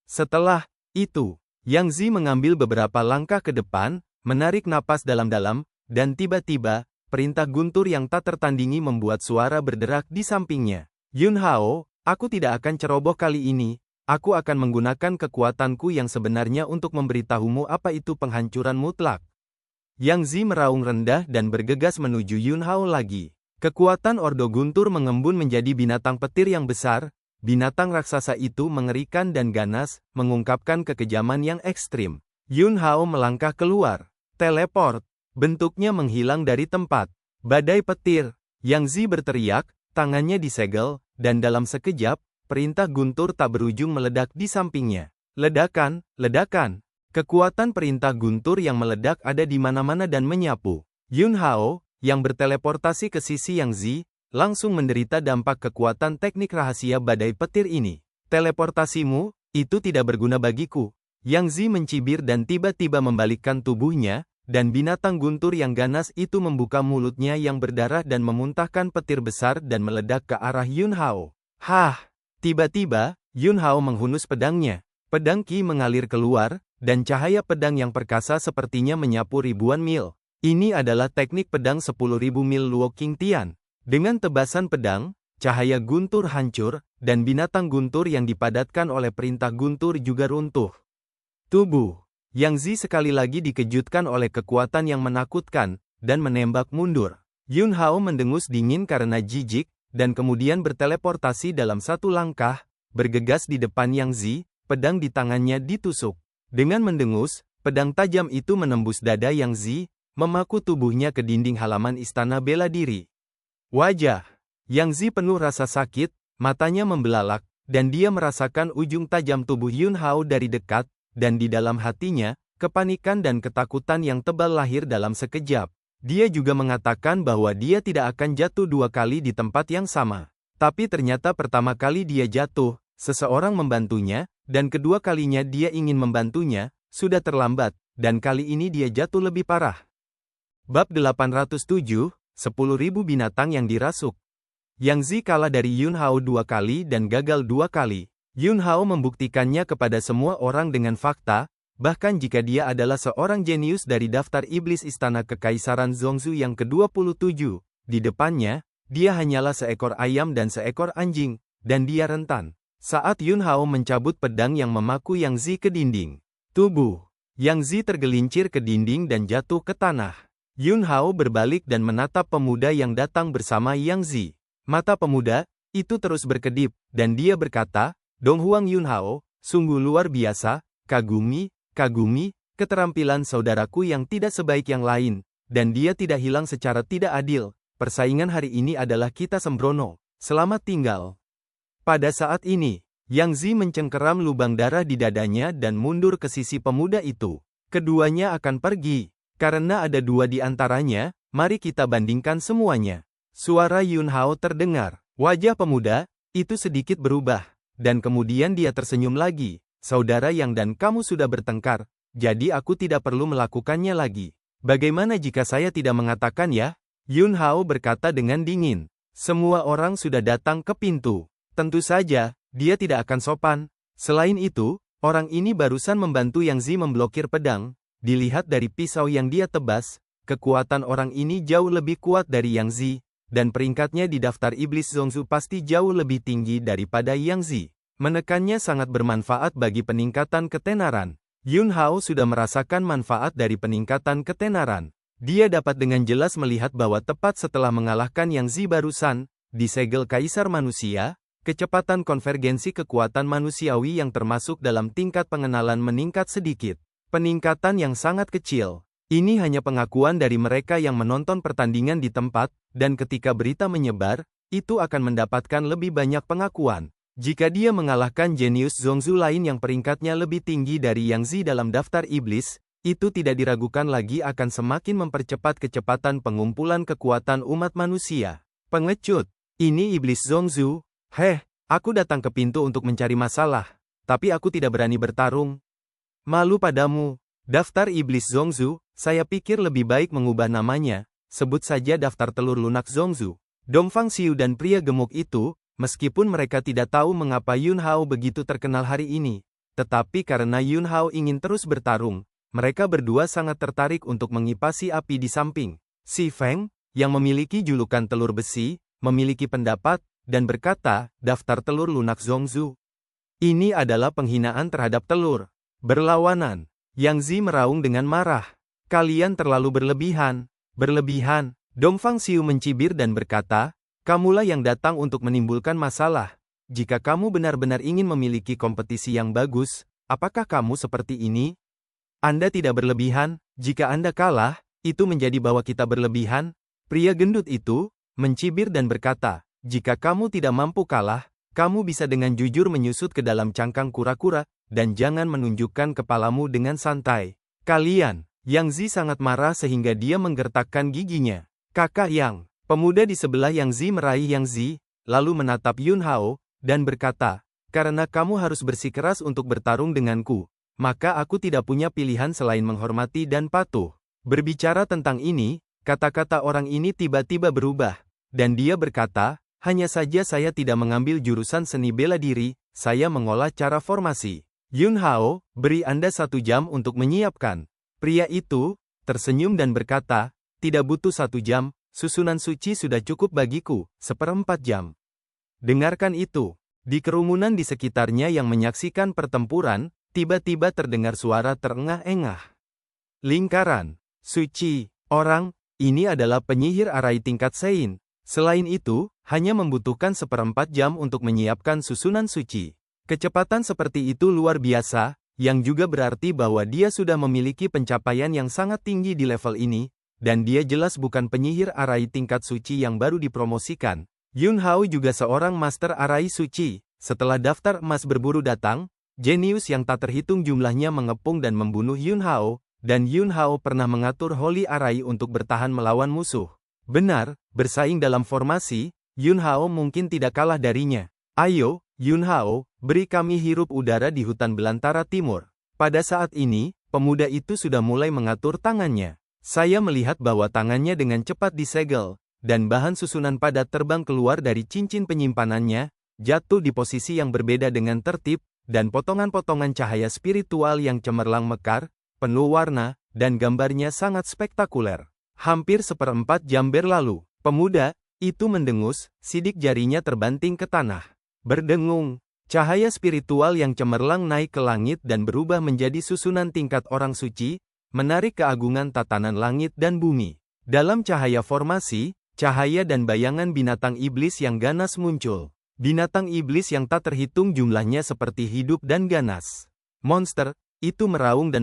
Setelah itu, Yang Zi mengambil beberapa langkah ke depan, menarik napas dalam-dalam, dan tiba-tiba, perintah guntur yang tak tertandingi membuat suara berderak di sampingnya. Yun Hao, aku tidak akan ceroboh kali ini, aku akan menggunakan kekuatanku yang sebenarnya untuk memberitahumu apa itu penghancuran mutlak. Yang Zi meraung rendah dan bergegas menuju Yun Hao lagi. Kekuatan Ordo Guntur mengembun menjadi binatang petir yang besar. Binatang raksasa itu mengerikan dan ganas, mengungkapkan kekejaman yang ekstrim. Yun Hao melangkah keluar. Teleport. Bentuknya menghilang dari tempat. Badai petir. Yang Zi berteriak, tangannya disegel, dan dalam sekejap, perintah guntur tak berujung meledak di sampingnya. Ledakan, ledakan. Kekuatan perintah guntur yang meledak ada di mana-mana dan menyapu. Yun Hao, yang berteleportasi ke sisi Yang Zi, langsung menderita dampak kekuatan teknik rahasia badai petir ini. Teleportasimu, itu tidak berguna bagiku. Yang Zi mencibir dan tiba-tiba membalikkan tubuhnya, dan binatang guntur yang ganas itu membuka mulutnya yang berdarah dan memuntahkan petir besar dan meledak ke arah Yun Hao. Hah! Tiba-tiba, Yun Hao menghunus pedangnya. Pedang Qi mengalir keluar, dan cahaya pedang yang perkasa sepertinya menyapu ribuan mil. Ini adalah teknik pedang 10.000 mil Luo Qing Tian. Dengan tebasan pedang, cahaya guntur hancur, dan binatang guntur yang dipadatkan oleh perintah guntur juga runtuh. Tubuh Yang Zi sekali lagi dikejutkan oleh kekuatan yang menakutkan, dan menembak mundur. Yun Hao mendengus dingin karena jijik, dan kemudian berteleportasi dalam satu langkah, bergegas di depan Yang Zi, pedang di tangannya ditusuk. Dengan mendengus, pedang tajam itu menembus dada Yang Zi, memaku tubuhnya ke dinding halaman istana bela diri. Wajah Yang Zi penuh rasa sakit, matanya membelalak, dan dia merasakan ujung tajam tubuh Yun Hao dari dekat, dan di dalam hatinya, kepanikan dan ketakutan yang tebal lahir dalam sekejap. Dia juga mengatakan bahwa dia tidak akan jatuh 2 kali di tempat yang sama. Tapi ternyata pertama kali dia jatuh, seseorang membantunya, dan kedua kalinya dia ingin membantunya, sudah terlambat, dan kali ini dia jatuh lebih parah. Bab 807, 10.000 binatang yang dirasuk. Yang Zi kalah dari Yun Hao 2 kali dan gagal 2 kali. Yun Hao membuktikannya kepada semua orang dengan fakta, bahkan jika dia adalah seorang jenius dari daftar iblis istana kekaisaran Zongzu yang ke-27. Di depannya, dia hanyalah seekor ayam dan seekor anjing, dan dia rentan. Saat Yun Hao mencabut pedang yang memaku Yang Zi ke dinding, tubuh Yang Zi tergelincir ke dinding dan jatuh ke tanah. Yun Hao berbalik dan menatap pemuda yang datang bersama Yang Zi. Mata pemuda itu terus berkedip, dan dia berkata, Donghuang Yun Hao, sungguh luar biasa, kagumi, keterampilan saudaraku yang tidak sebaik yang lain, dan dia tidak hilang secara tidak adil. Persaingan hari ini adalah kita sembrono. Selamat tinggal. Pada saat ini, Yang Zi mencengkeram lubang darah di dadanya dan mundur ke sisi pemuda itu. Keduanya akan pergi. Karena ada 2 di antaranya, mari kita bandingkan semuanya. Suara Yun Hao terdengar. Wajah pemuda itu sedikit berubah. Dan kemudian dia tersenyum lagi. Saudara Yang dan kamu sudah bertengkar, jadi aku tidak perlu melakukannya lagi. Bagaimana jika saya tidak mengatakan ya? Yun Hao berkata dengan dingin. Semua orang sudah datang ke pintu. Tentu saja, dia tidak akan sopan. Selain itu, orang ini barusan membantu Yang Zi memblokir pedang. Dilihat dari pisau yang dia tebas, kekuatan orang ini jauh lebih kuat dari Yang Zi, dan peringkatnya di daftar iblis Zongzu pasti jauh lebih tinggi daripada Yang Zi. Menekannya sangat bermanfaat bagi peningkatan ketenaran. Yun Hao sudah merasakan manfaat dari peningkatan ketenaran. Dia dapat dengan jelas melihat bahwa tepat setelah mengalahkan Yang Zi barusan, di segel Kaisar Manusia, kecepatan konvergensi kekuatan manusiawi yang termasuk dalam tingkat pengenalan meningkat sedikit. Peningkatan yang sangat kecil. Ini hanya pengakuan dari mereka yang menonton pertandingan di tempat, dan ketika berita menyebar, itu akan mendapatkan lebih banyak pengakuan. Jika dia mengalahkan jenius Zongzu lain yang peringkatnya lebih tinggi dari Yang Zi dalam daftar iblis, itu tidak diragukan lagi akan semakin mempercepat kecepatan pengumpulan kekuatan umat manusia. Pengecut, ini iblis Zongzu. Aku datang ke pintu untuk mencari masalah, tapi aku tidak berani bertarung. Malu padamu. Daftar iblis Zongzu, saya pikir lebih baik mengubah namanya, sebut saja daftar telur lunak Zongzu. Dongfang Xiu dan pria gemuk itu, meskipun mereka tidak tahu mengapa Yun Hao begitu terkenal hari ini, tetapi karena Yun Hao ingin terus bertarung, mereka berdua sangat tertarik untuk mengipasi api di samping. Si Feng, yang memiliki julukan telur besi, memiliki pendapat, dan berkata, daftar telur lunak Zongzu. Ini adalah penghinaan terhadap telur. Berlawanan. Yang Zi meraung dengan marah. Kalian terlalu berlebihan. Berlebihan. Dongfang Xiu mencibir dan berkata, kamulah yang datang untuk menimbulkan masalah. Jika kamu benar-benar ingin memiliki kompetisi yang bagus, apakah kamu seperti ini? Anda tidak berlebihan. Jika Anda kalah, itu menjadi bahwa kita berlebihan. Pria gendut itu mencibir dan berkata, jika kamu tidak mampu kalah, kamu bisa dengan jujur menyusut ke dalam cangkang kura-kura, dan jangan menunjukkan kepalamu dengan santai. Kalian, Yang Zi sangat marah sehingga dia menggertakkan giginya. Kakak Yang, pemuda di sebelah Yang Zi meraih Yang Zi, lalu menatap Yun Hao, dan berkata, karena kamu harus bersikeras untuk bertarung denganku, maka aku tidak punya pilihan selain menghormati dan patuh. Berbicara tentang ini, kata-kata orang ini tiba-tiba berubah, dan dia berkata, hanya saja saya tidak mengambil jurusan seni bela diri, saya mengolah cara formasi. Yun Hao, beri Anda 1 jam untuk menyiapkan. Pria itu tersenyum dan berkata, tidak butuh 1 jam, susunan suci sudah cukup bagiku, 1/4 jam. Dengarkan itu. Di kerumunan di sekitarnya yang menyaksikan pertempuran, tiba-tiba terdengar suara terengah-engah. Lingkaran. Suci. Orang, ini adalah penyihir arai tingkat Sein. Selain itu, hanya membutuhkan 1/4 jam untuk menyiapkan susunan suci. Kecepatan seperti itu luar biasa, yang juga berarti bahwa dia sudah memiliki pencapaian yang sangat tinggi di level ini, dan dia jelas bukan penyihir arai tingkat suci yang baru dipromosikan. Yun Hao juga seorang master arai suci. Setelah daftar emas berburu datang, jenius yang tak terhitung jumlahnya mengepung dan membunuh Yun Hao, dan Yun Hao pernah mengatur Holy Arai untuk bertahan melawan musuh. Benar, bersaing dalam formasi, Yun Hao mungkin tidak kalah darinya. Ayo, Yun Hao, beri kami hirup udara di hutan belantara timur. Pada saat ini, pemuda itu sudah mulai mengatur tangannya. Saya melihat bahwa tangannya dengan cepat disegel, dan bahan susunan padat terbang keluar dari cincin penyimpanannya, jatuh di posisi yang berbeda dengan tertib, dan potongan-potongan cahaya spiritual yang cemerlang mekar, penuh warna, dan gambarnya sangat spektakuler. Hampir 1/4 jam berlalu, pemuda itu mendengus, sidik jarinya terbanting ke tanah. Berdengung, cahaya spiritual yang cemerlang naik ke langit dan berubah menjadi susunan tingkat orang suci, menarik keagungan tatanan langit dan bumi. Dalam cahaya formasi, cahaya dan bayangan binatang iblis yang ganas muncul. Binatang iblis yang tak terhitung jumlahnya seperti hidup dan ganas. Monster itu meraung,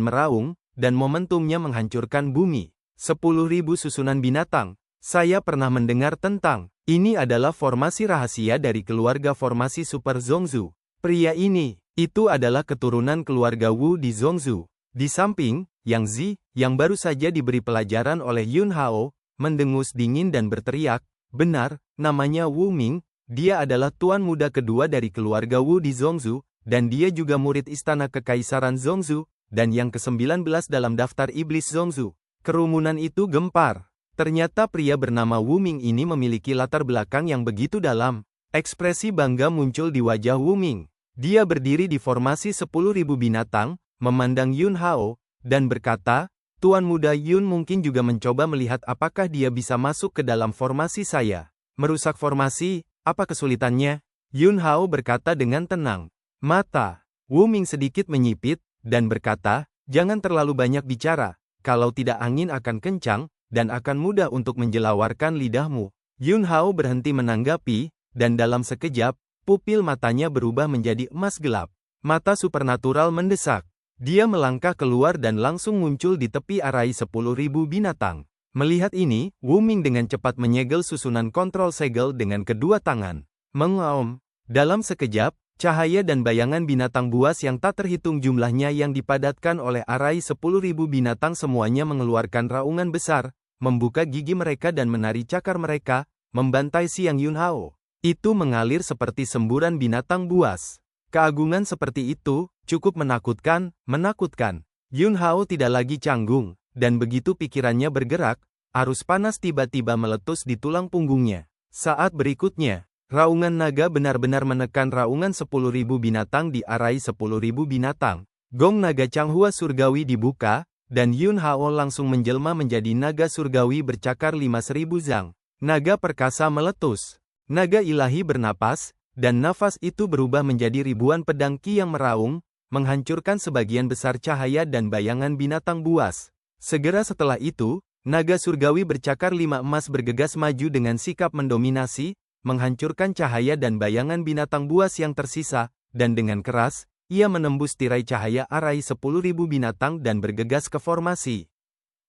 dan momentumnya menghancurkan bumi. 10.000 susunan binatang. Saya pernah mendengar tentang ini adalah formasi rahasia dari keluarga formasi Super Zongzu. Pria ini, itu adalah keturunan keluarga Wu di Zongzu. Di samping, Yang Zi, yang baru saja diberi pelajaran oleh Yun Hao, mendengus dingin dan berteriak, benar, namanya Wu Ming, dia adalah tuan muda kedua dari keluarga Wu di Zongzu, dan dia juga murid istana kekaisaran Zongzu, dan yang ke-19 dalam daftar iblis Zongzu. Kerumunan itu gempar. Ternyata pria bernama Wu Ming ini memiliki latar belakang yang begitu dalam. Ekspresi bangga muncul di wajah Wu Ming. Dia berdiri di formasi 10.000 binatang, memandang Yun Hao, dan berkata, Tuan muda Yun mungkin juga mencoba melihat apakah dia bisa masuk ke dalam formasi saya. Merusak formasi, apa kesulitannya? Yun Hao berkata dengan tenang. Mata Wu Ming sedikit menyipit, dan berkata, Jangan terlalu banyak bicara, kalau tidak angin akan kencang, dan akan mudah untuk menjelawarkan lidahmu. Yun Hao berhenti menanggapi, dan dalam sekejap, pupil matanya berubah menjadi emas gelap. Mata supernatural mendesak. Dia melangkah keluar dan langsung muncul di tepi arai 10.000 binatang. Melihat ini, Wu Ming dengan cepat menyegel susunan kontrol segel dengan kedua tangan. Mengaum. Dalam sekejap, cahaya dan bayangan binatang buas yang tak terhitung jumlahnya yang dipadatkan oleh arai 10.000 binatang semuanya mengeluarkan raungan besar, membuka gigi mereka dan menari cakar mereka, membantai Xiang Yun Hao. Itu mengalir seperti semburan binatang buas. Keagungan seperti itu, cukup menakutkan. Yun Hao tidak lagi canggung. Dan begitu pikirannya bergerak, arus panas tiba-tiba meletus di tulang punggungnya. Saat berikutnya, raungan naga benar-benar menekan raungan 10.000 binatang di arai 10.000 binatang. Gong naga Changhua surgawi dibuka, dan Yun Hao langsung menjelma menjadi naga surgawi bercakar 5.000 zang. Naga perkasa meletus. Naga ilahi bernapas, dan nafas itu berubah menjadi ribuan pedang ki yang meraung, menghancurkan sebagian besar cahaya dan bayangan binatang buas. Segera setelah itu, naga surgawi bercakar 5 emas bergegas maju dengan sikap mendominasi, menghancurkan cahaya dan bayangan binatang buas yang tersisa, dan dengan keras, ia menembus tirai cahaya arai 10.000 binatang dan bergegas ke formasi.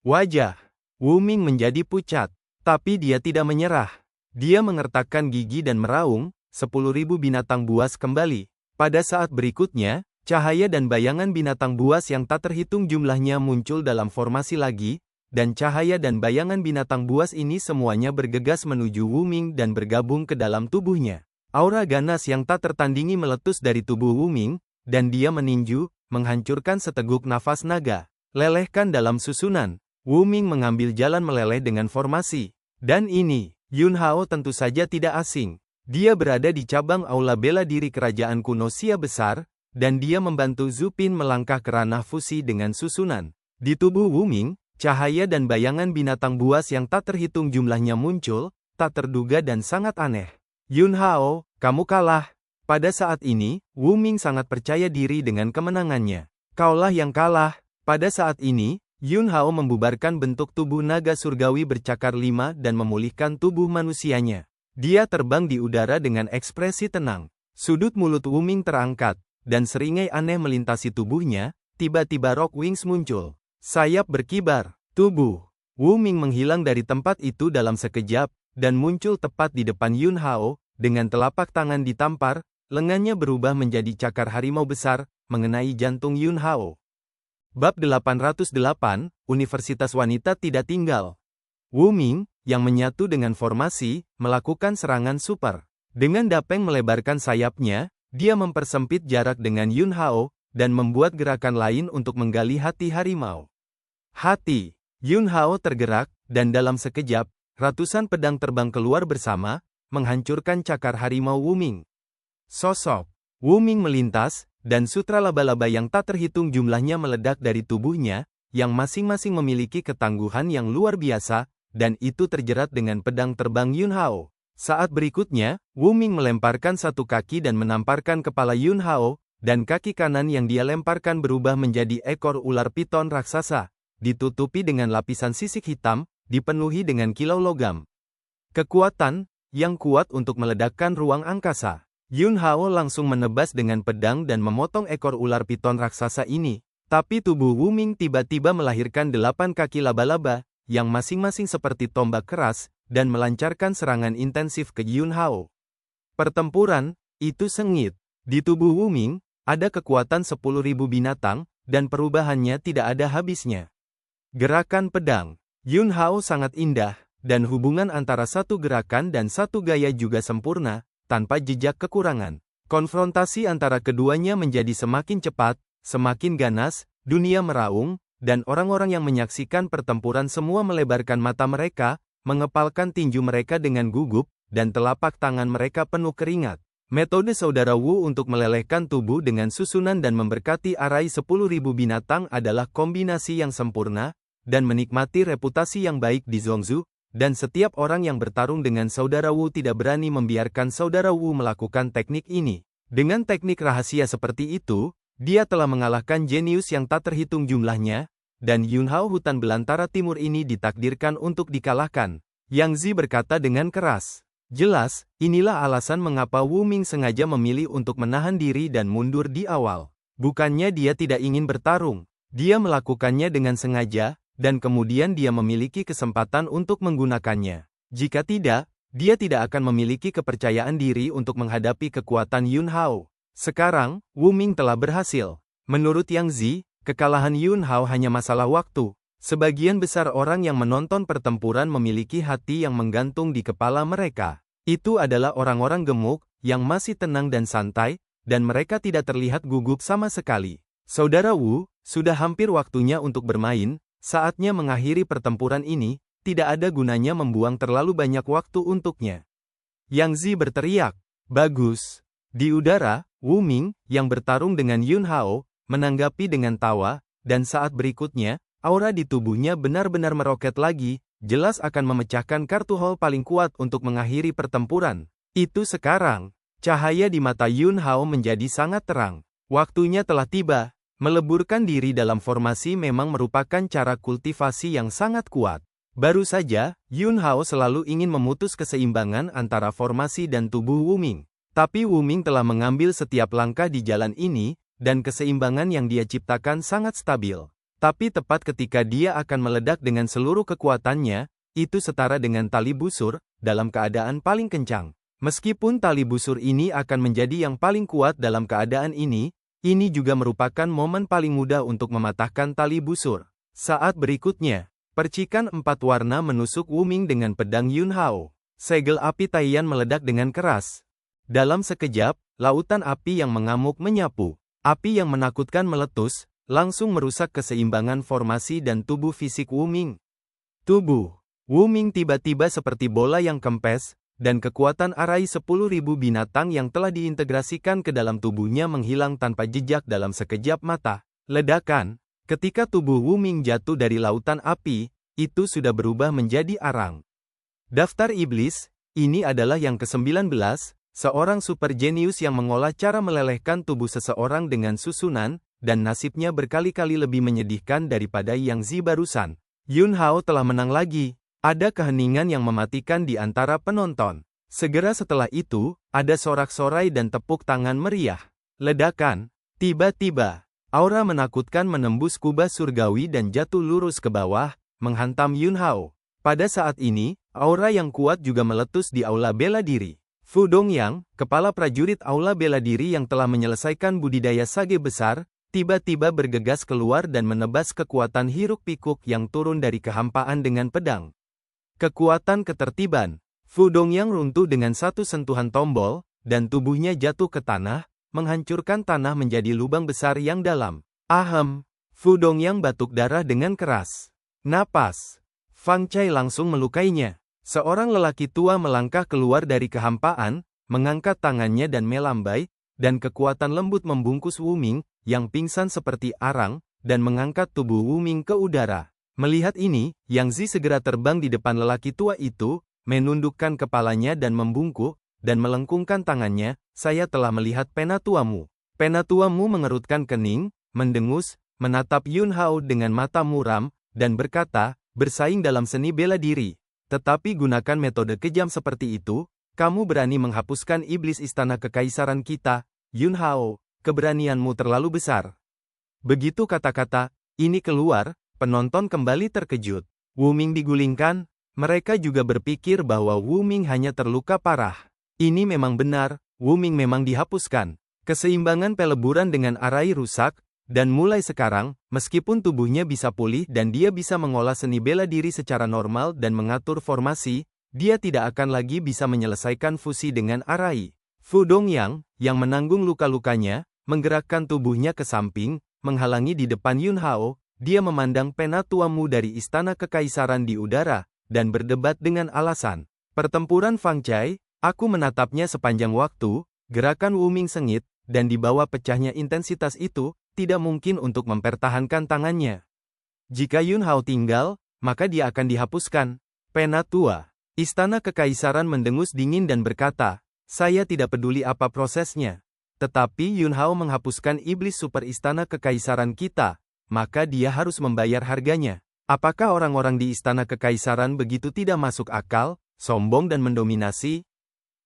Wajah Wu Ming menjadi pucat, tapi dia tidak menyerah. Dia mengertakkan gigi dan meraung, 10.000 binatang buas kembali. Pada saat berikutnya, cahaya dan bayangan binatang buas yang tak terhitung jumlahnya muncul dalam formasi lagi, dan cahaya dan bayangan binatang buas ini semuanya bergegas menuju Wu Ming dan bergabung ke dalam tubuhnya. Aura ganas yang tak tertandingi meletus dari tubuh Wu Ming, dan dia meninju, menghancurkan seteguk nafas naga. Lelehkan dalam susunan, Wu Ming mengambil jalan meleleh dengan formasi. Dan ini, Yun Hao tentu saja tidak asing. Dia berada di cabang aula bela diri kerajaan kuno Xia besar, dan dia membantu Zhu Pin melangkah ke ranah fusi dengan susunan. Di tubuh Wu Ming, cahaya dan bayangan binatang buas yang tak terhitung jumlahnya muncul, tak terduga dan sangat aneh. Yun Hao, kamu kalah. Pada saat ini, Wu Ming sangat percaya diri dengan kemenangannya. Kaulah yang kalah. Pada saat ini, Yun Hao membubarkan bentuk tubuh naga surgawi bercakar 5 dan memulihkan tubuh manusianya. Dia terbang di udara dengan ekspresi tenang. Sudut mulut Wu Ming terangkat, dan seringai aneh melintasi tubuhnya, tiba-tiba Rock Wings muncul. Sayap berkibar, tubuh Wu Ming menghilang dari tempat itu dalam sekejap, dan muncul tepat di depan Yun Hao, dengan telapak tangan ditampar, lengannya berubah menjadi cakar harimau besar, mengenai jantung Yun Hao. Bab 808, Universitas Wanita Tidak Tinggal. Wu Ming, yang menyatu dengan formasi, melakukan serangan super. Dengan dapeng melebarkan sayapnya, dia mempersempit jarak dengan Yun Hao, dan membuat gerakan lain untuk menggali hati harimau. Hati Yun Hao tergerak, dan dalam sekejap, ratusan pedang terbang keluar bersama, menghancurkan cakar harimau Wu Ming. Sosok Wu Ming melintas, dan sutra laba-laba yang tak terhitung jumlahnya meledak dari tubuhnya, yang masing-masing memiliki ketangguhan yang luar biasa, dan itu terjerat dengan pedang terbang Yun Hao. Saat berikutnya, Wu Ming melemparkan satu kaki dan menamparkan kepala Yun Hao, dan kaki kanan yang dia lemparkan berubah menjadi ekor ular piton raksasa, ditutupi dengan lapisan sisik hitam, dipenuhi dengan kilau logam. Kekuatan yang kuat untuk meledakkan ruang angkasa. Yun Hao langsung menebas dengan pedang dan memotong ekor ular piton raksasa ini, tapi tubuh Wu Ming tiba-tiba melahirkan 8 kaki laba-laba, yang masing-masing seperti tombak keras, dan melancarkan serangan intensif ke Yun Hao. Pertempuran itu sengit. Di tubuh Wu Ming, ada kekuatan 10.000 binatang, dan perubahannya tidak ada habisnya. Gerakan pedang Yun Hao sangat indah, dan hubungan antara satu gerakan dan satu gaya juga sempurna, tanpa jejak kekurangan. Konfrontasi antara keduanya menjadi semakin cepat, semakin ganas, dunia meraung, dan orang-orang yang menyaksikan pertempuran semua melebarkan mata mereka, mengepalkan tinju mereka dengan gugup, dan telapak tangan mereka penuh keringat. Metode Saudara Wu untuk melelehkan tubuh dengan susunan dan memberkati arai 10.000 binatang adalah kombinasi yang sempurna, dan menikmati reputasi yang baik di Zhongzhou, dan setiap orang yang bertarung dengan Saudara Wu tidak berani membiarkan Saudara Wu melakukan teknik ini. Dengan teknik rahasia seperti itu, Dia telah mengalahkan jenius yang tak terhitung jumlahnya, dan Yunhao hutan belantara timur ini ditakdirkan untuk dikalahkan. Yang Zi berkata dengan keras. Jelas, inilah alasan mengapa Wu Ming sengaja memilih untuk menahan diri dan mundur di awal. Bukannya dia tidak ingin bertarung, dia melakukannya dengan sengaja, dan kemudian dia memiliki kesempatan untuk menggunakannya. Jika tidak, dia tidak akan memiliki kepercayaan diri untuk menghadapi kekuatan Yunhao. Sekarang, Wu Ming telah berhasil. Menurut Yang Zi, kekalahan Yunhao hanya masalah waktu. Sebagian besar orang yang menonton pertempuran memiliki hati yang menggantung di kepala mereka. Itu adalah orang-orang gemuk, yang masih tenang dan santai, dan mereka tidak terlihat gugup sama sekali. Saudara Wu, sudah hampir waktunya untuk bermain, saatnya mengakhiri pertempuran ini, tidak ada gunanya membuang terlalu banyak waktu untuknya. Yang Zi berteriak, bagus. Di udara, Wu Ming, yang bertarung dengan Yunhao, menanggapi dengan tawa, dan saat berikutnya, aura di tubuhnya benar-benar meroket lagi, jelas akan memecahkan kartu hall paling kuat untuk mengakhiri pertempuran. Itu sekarang, cahaya di mata Yunhao menjadi sangat terang. Waktunya telah tiba. Meleburkan diri dalam formasi memang merupakan cara kultivasi yang sangat kuat. Baru saja, Yunhao selalu ingin memutus keseimbangan antara formasi dan tubuh Wu Ming. Tapi Wu Ming telah mengambil setiap langkah di jalan ini, dan keseimbangan yang dia ciptakan sangat stabil. Tapi tepat ketika dia akan meledak dengan seluruh kekuatannya, itu setara dengan tali busur, dalam keadaan paling kencang. Meskipun tali busur ini akan menjadi yang paling kuat dalam keadaan ini juga merupakan momen paling mudah untuk mematahkan tali busur. Saat berikutnya, percikan 4 warna menusuk Wu Ming dengan pedang Yunhao. Segel api Taiyan meledak dengan keras. Dalam sekejap, lautan api yang mengamuk menyapu. Api yang menakutkan meletus, langsung merusak keseimbangan formasi dan tubuh fisik Wu Ming. Tubuh Wu Ming tiba-tiba seperti bola yang kempes, dan kekuatan arai 10.000 binatang yang telah diintegrasikan ke dalam tubuhnya menghilang tanpa jejak dalam sekejap mata. Ledakan, ketika tubuh Wu Ming jatuh dari lautan api, itu sudah berubah menjadi arang. Daftar Iblis, ini adalah yang ke-19, seorang super jenius yang mengolah cara melelehkan tubuh seseorang dengan susunan, dan nasibnya berkali-kali lebih menyedihkan daripada Yang Zi barusan. Yunhao telah menang lagi. Ada keheningan yang mematikan di antara penonton. Segera setelah itu, ada sorak-sorai dan tepuk tangan meriah. Ledakan. Tiba-tiba, aura menakutkan menembus kubah surgawi dan jatuh lurus ke bawah, menghantam Yunhao. Pada saat ini, aura yang kuat juga meletus di aula bela diri. Fu Dongyang, kepala prajurit aula bela diri yang telah menyelesaikan budidaya sage besar, tiba-tiba bergegas keluar dan menebas kekuatan hiruk-pikuk yang turun dari kehampaan dengan pedang. Kekuatan ketertiban. Fu Dongyang runtuh dengan satu sentuhan tombol, dan tubuhnya jatuh ke tanah, menghancurkan tanah menjadi lubang besar yang dalam. Ahem. Fu Dongyang batuk darah dengan keras. Napas. Fang Cai langsung melukainya. Seorang lelaki tua melangkah keluar dari kehampaan, mengangkat tangannya dan melambai, dan kekuatan lembut membungkus Wu Ming, yang pingsan seperti arang, dan mengangkat tubuh Wu Ming ke udara. Melihat ini, Yang Zi segera terbang di depan lelaki tua itu, menundukkan kepalanya dan membungkuk, dan melengkungkan tangannya, saya telah melihat pena tuamu. Pena tuamu mengerutkan kening, mendengus, menatap Yunhao dengan mata muram, dan berkata, bersaing dalam seni bela diri. Tetapi gunakan metode kejam seperti itu, kamu berani menghapuskan iblis istana kekaisaran kita, Yunhao. Keberanianmu terlalu besar. Begitu kata-kata ini keluar, penonton kembali terkejut. Wu Ming digulingkan, mereka juga berpikir bahwa Wu Ming hanya terluka parah. Ini memang benar, Wu Ming memang dihapuskan. Keseimbangan peleburan dengan arai rusak, dan mulai sekarang, meskipun tubuhnya bisa pulih dan dia bisa mengolah seni bela diri secara normal dan mengatur formasi, dia tidak akan lagi bisa menyelesaikan fusi dengan arai. Fu Dongyang, yang menanggung luka-lukanya, menggerakkan tubuhnya ke samping, menghalangi di depan Yunhao, dia memandang pena tuamu dari istana kekaisaran di udara, dan berdebat dengan alasan. Pertempuran Fang Cai, aku menatapnya sepanjang waktu, gerakan Wu Ming sengit, dan di bawah pecahnya intensitas itu, tidak mungkin untuk mempertahankan tangannya. Jika Yunhao tinggal, maka dia akan dihapuskan. Pena tua. Istana kekaisaran mendengus dingin dan berkata, saya tidak peduli apa prosesnya. Tetapi Yun Hao menghapuskan iblis super istana kekaisaran kita, maka dia harus membayar harganya. Apakah orang-orang di istana kekaisaran begitu tidak masuk akal, sombong dan mendominasi?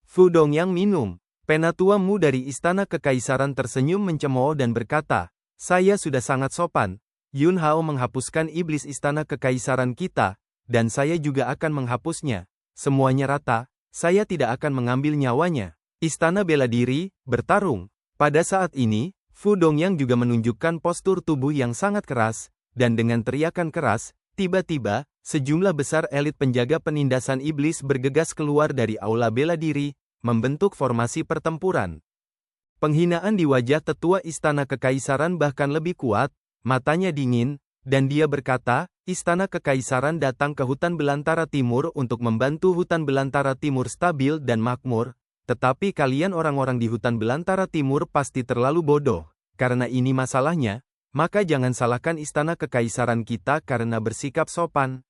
Fu Dongyang minum. Penatua Mu dari istana kekaisaran tersenyum mencemooh dan berkata, saya sudah sangat sopan. Yun Hao menghapuskan iblis istana kekaisaran kita, dan saya juga akan menghapusnya. Semuanya rata, saya tidak akan mengambil nyawanya. Istana bela diri, bertarung. Pada saat ini, Fu Dongyang juga menunjukkan postur tubuh yang sangat keras, dan dengan teriakan keras, tiba-tiba, sejumlah besar elit penjaga penindasan iblis bergegas keluar dari aula bela diri, membentuk formasi pertempuran. Penghinaan di wajah tetua istana kekaisaran bahkan lebih kuat, matanya dingin, dan dia berkata, istana kekaisaran datang ke hutan belantara timur untuk membantu hutan belantara timur stabil dan makmur, tetapi kalian orang-orang di hutan belantara timur pasti terlalu bodoh. Karena ini masalahnya, maka jangan salahkan istana kekaisaran kita karena bersikap sopan.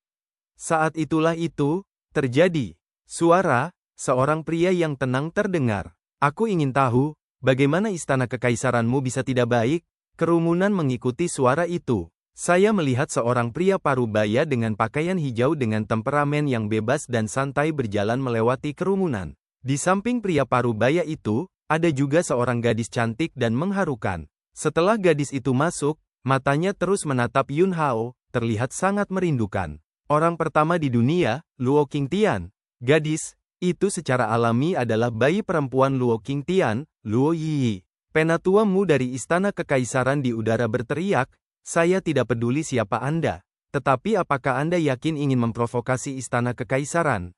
Saat itulah itu, terjadi. Suara, seorang pria yang tenang terdengar. Aku ingin tahu, bagaimana istana kekaisaranmu bisa tidak baik? Kerumunan mengikuti suara itu. Saya melihat seorang pria parubaya dengan pakaian hijau dengan temperamen yang bebas dan santai berjalan melewati kerumunan. Di samping pria parubaya itu, ada juga seorang gadis cantik dan mengharukan. Setelah gadis itu masuk, matanya terus menatap Yun Hao, terlihat sangat merindukan. Orang pertama di dunia, Luo Qingtian. Gadis, itu secara alami adalah bayi perempuan Luo Qingtian, Luo Yi. Penatua Mu dari istana kekaisaran di udara berteriak, saya tidak peduli siapa Anda. Tetapi apakah Anda yakin ingin memprovokasi istana kekaisaran?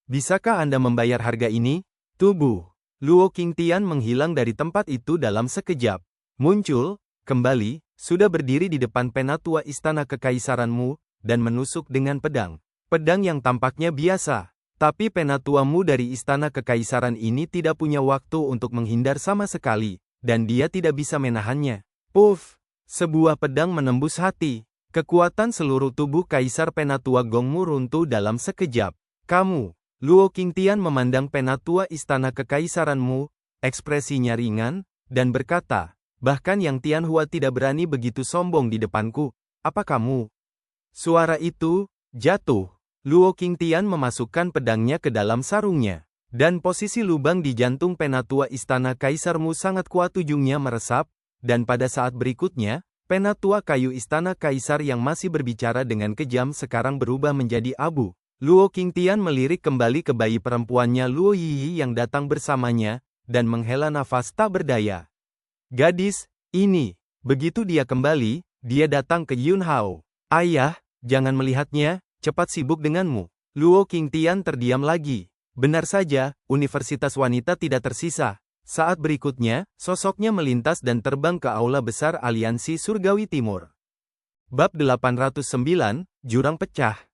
Bisakah Anda membayar harga ini? Tubuh Luo Qingtian menghilang dari tempat itu dalam sekejap. Muncul, kembali, sudah berdiri di depan penatua istana kekaisaranmu, dan menusuk dengan pedang. Pedang yang tampaknya biasa. Tapi penatua Mu dari istana kekaisaran ini tidak punya waktu untuk menghindar sama sekali. Dan dia tidak bisa menahannya. Puff! Sebuah pedang menembus hati. Kekuatan seluruh tubuh Kaisar Penatua Gongmu runtuh dalam sekejap. Kamu, Luo Qingtian memandang penatua istana kekaisaranmu, ekspresinya ringan, dan berkata, bahkan Yang Tianhua tidak berani begitu sombong di depanku. Apa kamu? Suara itu, jatuh. Luo Qingtian memasukkan pedangnya ke dalam sarungnya. Dan posisi lubang di jantung penatua istana kaisarmu sangat kuat, ujungnya meresap, dan pada saat berikutnya, penatua kayu istana kaisar yang masih berbicara dengan kejam sekarang berubah menjadi abu. Luo Qingtian melirik kembali ke bayi perempuannya Luo Yi yang datang bersamanya, dan menghela nafas tak berdaya. Gadis, ini. Begitu dia kembali, dia datang ke Yun Hao. Ayah, jangan melihatnya, cepat sibuk denganmu. Luo Qingtian terdiam lagi. Benar saja, Universitas Wanita tidak tersisa. Saat berikutnya, sosoknya melintas dan terbang ke aula besar Aliansi Surgawi Timur. Bab 809, Jurang Pecah.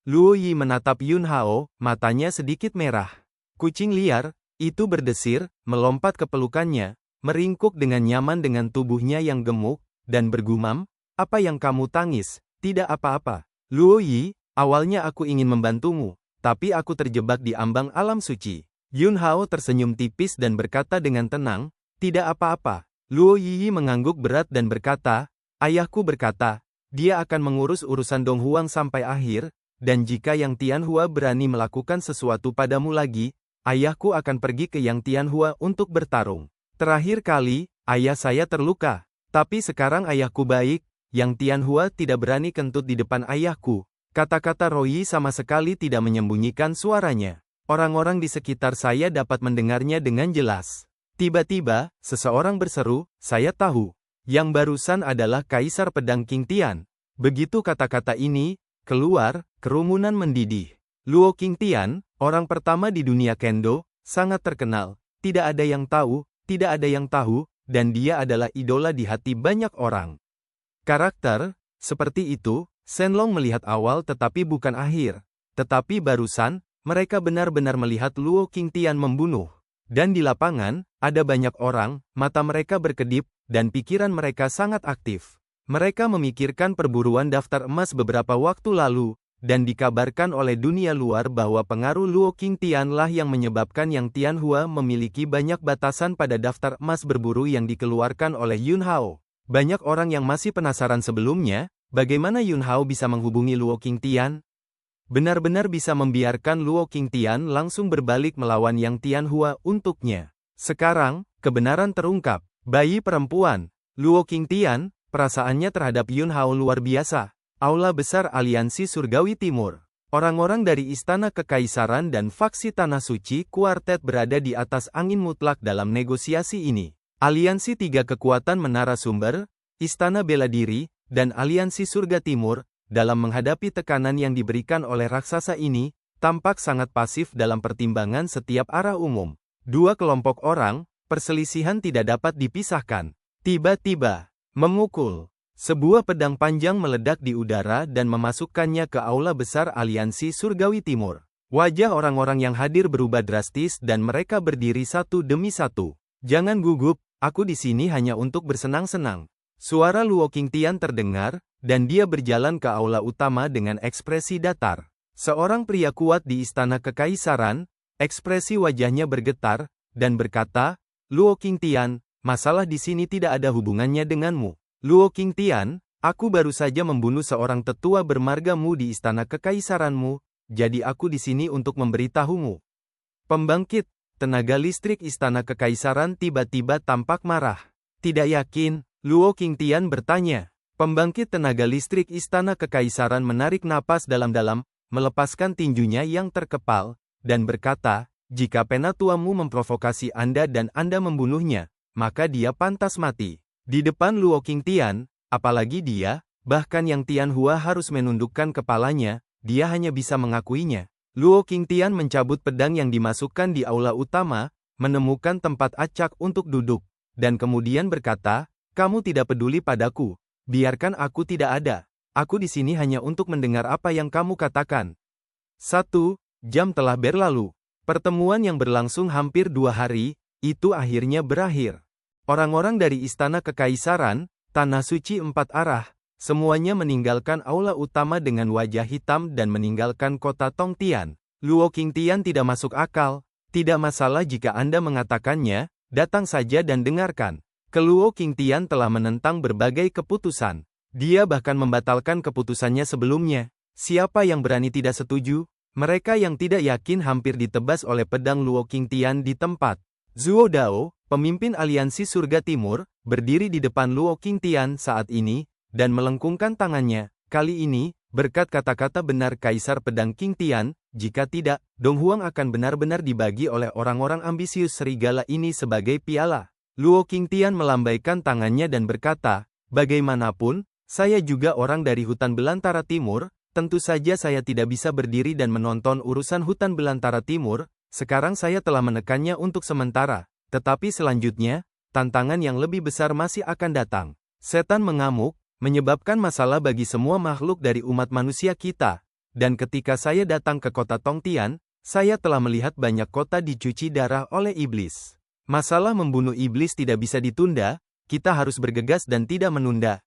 Luo Yi menatap Yun Hao, matanya sedikit merah. Kucing liar, itu berdesir, melompat ke pelukannya, meringkuk dengan nyaman dengan tubuhnya yang gemuk, dan bergumam, apa yang kamu tangis? Tidak apa-apa. Luo Yi, awalnya aku ingin membantumu. Tapi aku terjebak di ambang alam suci. Yun Hao tersenyum tipis dan berkata dengan tenang, tidak apa-apa. Luo Yi mengangguk berat dan berkata, ayahku berkata, dia akan mengurus urusan Dong Huang sampai akhir, dan jika Yang Tianhua berani melakukan sesuatu padamu lagi, ayahku akan pergi ke Yang Tianhua untuk bertarung. Terakhir kali, ayah saya terluka. Tapi sekarang ayahku baik, Yang Tianhua tidak berani kentut di depan ayahku. Kata-kata Royi sama sekali tidak menyembunyikan suaranya. Orang-orang di sekitar saya dapat mendengarnya dengan jelas. Tiba-tiba, seseorang berseru, saya tahu. Yang barusan adalah Kaisar Pedang Qingtian. Begitu kata-kata ini keluar, kerumunan mendidih. Luo Qingtian, orang pertama di dunia kendo, sangat terkenal. Tidak ada yang tahu, dan dia adalah idola di hati banyak orang. Karakter, seperti itu, Shenlong melihat awal tetapi bukan akhir. Tetapi barusan, mereka benar-benar melihat Luo Qingtian membunuh. Dan di lapangan, ada banyak orang, mata mereka berkedip, dan pikiran mereka sangat aktif. Mereka memikirkan perburuan daftar emas beberapa waktu lalu, dan dikabarkan oleh dunia luar bahwa pengaruh Luo Qingtian lah yang menyebabkan Yang Tianhua memiliki banyak batasan pada daftar emas berburu yang dikeluarkan oleh Yun Hao. Banyak orang yang masih penasaran sebelumnya, bagaimana Yun Hao bisa menghubungi Luo Qingtian? Benar-benar bisa membiarkan Luo Qingtian langsung berbalik melawan Yang Tianhua untuknya. Sekarang, kebenaran terungkap. Bayi perempuan, Luo Qingtian, perasaannya terhadap Yun Hao luar biasa. Aula besar Aliansi Surgawi Timur. Orang-orang dari Istana Kekaisaran dan faksi Tanah Suci Kuartet berada di atas angin mutlak dalam negosiasi ini. Aliansi tiga kekuatan Menara Sumber, Istana Bela Diri, dan Aliansi Surga Timur, dalam menghadapi tekanan yang diberikan oleh raksasa ini, tampak sangat pasif dalam pertimbangan setiap arah umum. Dua kelompok orang, perselisihan tidak dapat dipisahkan. Tiba-tiba, memukul. Sebuah pedang panjang meledak di udara dan memasukkannya ke aula besar Aliansi Surgawi Timur. Wajah orang-orang yang hadir berubah drastis dan mereka berdiri satu demi satu. Jangan gugup, aku di sini hanya untuk bersenang-senang. Suara Luo Qingtian terdengar, dan dia berjalan ke aula utama dengan ekspresi datar. Seorang pria kuat di Istana Kekaisaran, ekspresi wajahnya bergetar, dan berkata, Luo Qingtian, masalah di sini tidak ada hubungannya denganmu. Luo Qingtian, aku baru saja membunuh seorang tetua bermargamu di Istana Kekaisaranmu, jadi aku di sini untuk memberitahumu. Pembangkit tenaga listrik Istana Kekaisaran tiba-tiba tampak marah. Tidak yakin, Luo Qingtian bertanya. Pembangkit tenaga listrik Istana Kekaisaran menarik napas dalam-dalam, melepaskan tinjunya yang terkepal, dan berkata, jika penatuamu memprovokasi Anda dan Anda membunuhnya, maka dia pantas mati. Di depan Luo Qingtian, apalagi dia, bahkan Yang Tianhua harus menundukkan kepalanya, dia hanya bisa mengakuinya. Luo Qingtian mencabut pedang yang dimasukkan di aula utama, menemukan tempat acak untuk duduk, dan kemudian berkata, kamu tidak peduli padaku. Biarkan aku tidak ada. Aku di sini hanya untuk mendengar apa yang kamu katakan. 1 jam telah berlalu. Pertemuan yang berlangsung hampir 2 hari, itu akhirnya berakhir. Orang-orang dari Istana Kekaisaran, Tanah Suci 4 arah, semuanya meninggalkan aula utama dengan wajah hitam dan meninggalkan kota Tongtian. Luo Qingtian tidak masuk akal. Tidak masalah jika Anda mengatakannya, datang saja dan dengarkan. Luo Qingtian telah menentang berbagai keputusan. Dia bahkan membatalkan keputusannya sebelumnya. Siapa yang berani tidak setuju? Mereka yang tidak yakin hampir ditebas oleh pedang Luo Qingtian di tempat. Zuo Dao, pemimpin Aliansi Surga Timur, berdiri di depan Luo Qingtian saat ini, dan melengkungkan tangannya. Kali ini, berkat kata-kata benar Kaisar Pedang Qingtian, jika tidak, Donghuang akan benar-benar dibagi oleh orang-orang ambisius serigala ini sebagai piala. Luo Qingtian melambaikan tangannya dan berkata, bagaimanapun, saya juga orang dari hutan belantara timur, tentu saja saya tidak bisa berdiri dan menonton urusan hutan belantara timur, sekarang saya telah menekannya untuk sementara, tetapi selanjutnya, tantangan yang lebih besar masih akan datang. Setan mengamuk, menyebabkan masalah bagi semua makhluk dari umat manusia kita, dan ketika saya datang ke kota Tongtian, saya telah melihat banyak kota dicuci darah oleh iblis. Masalah membunuh iblis tidak bisa ditunda, kita harus bergegas dan tidak menunda.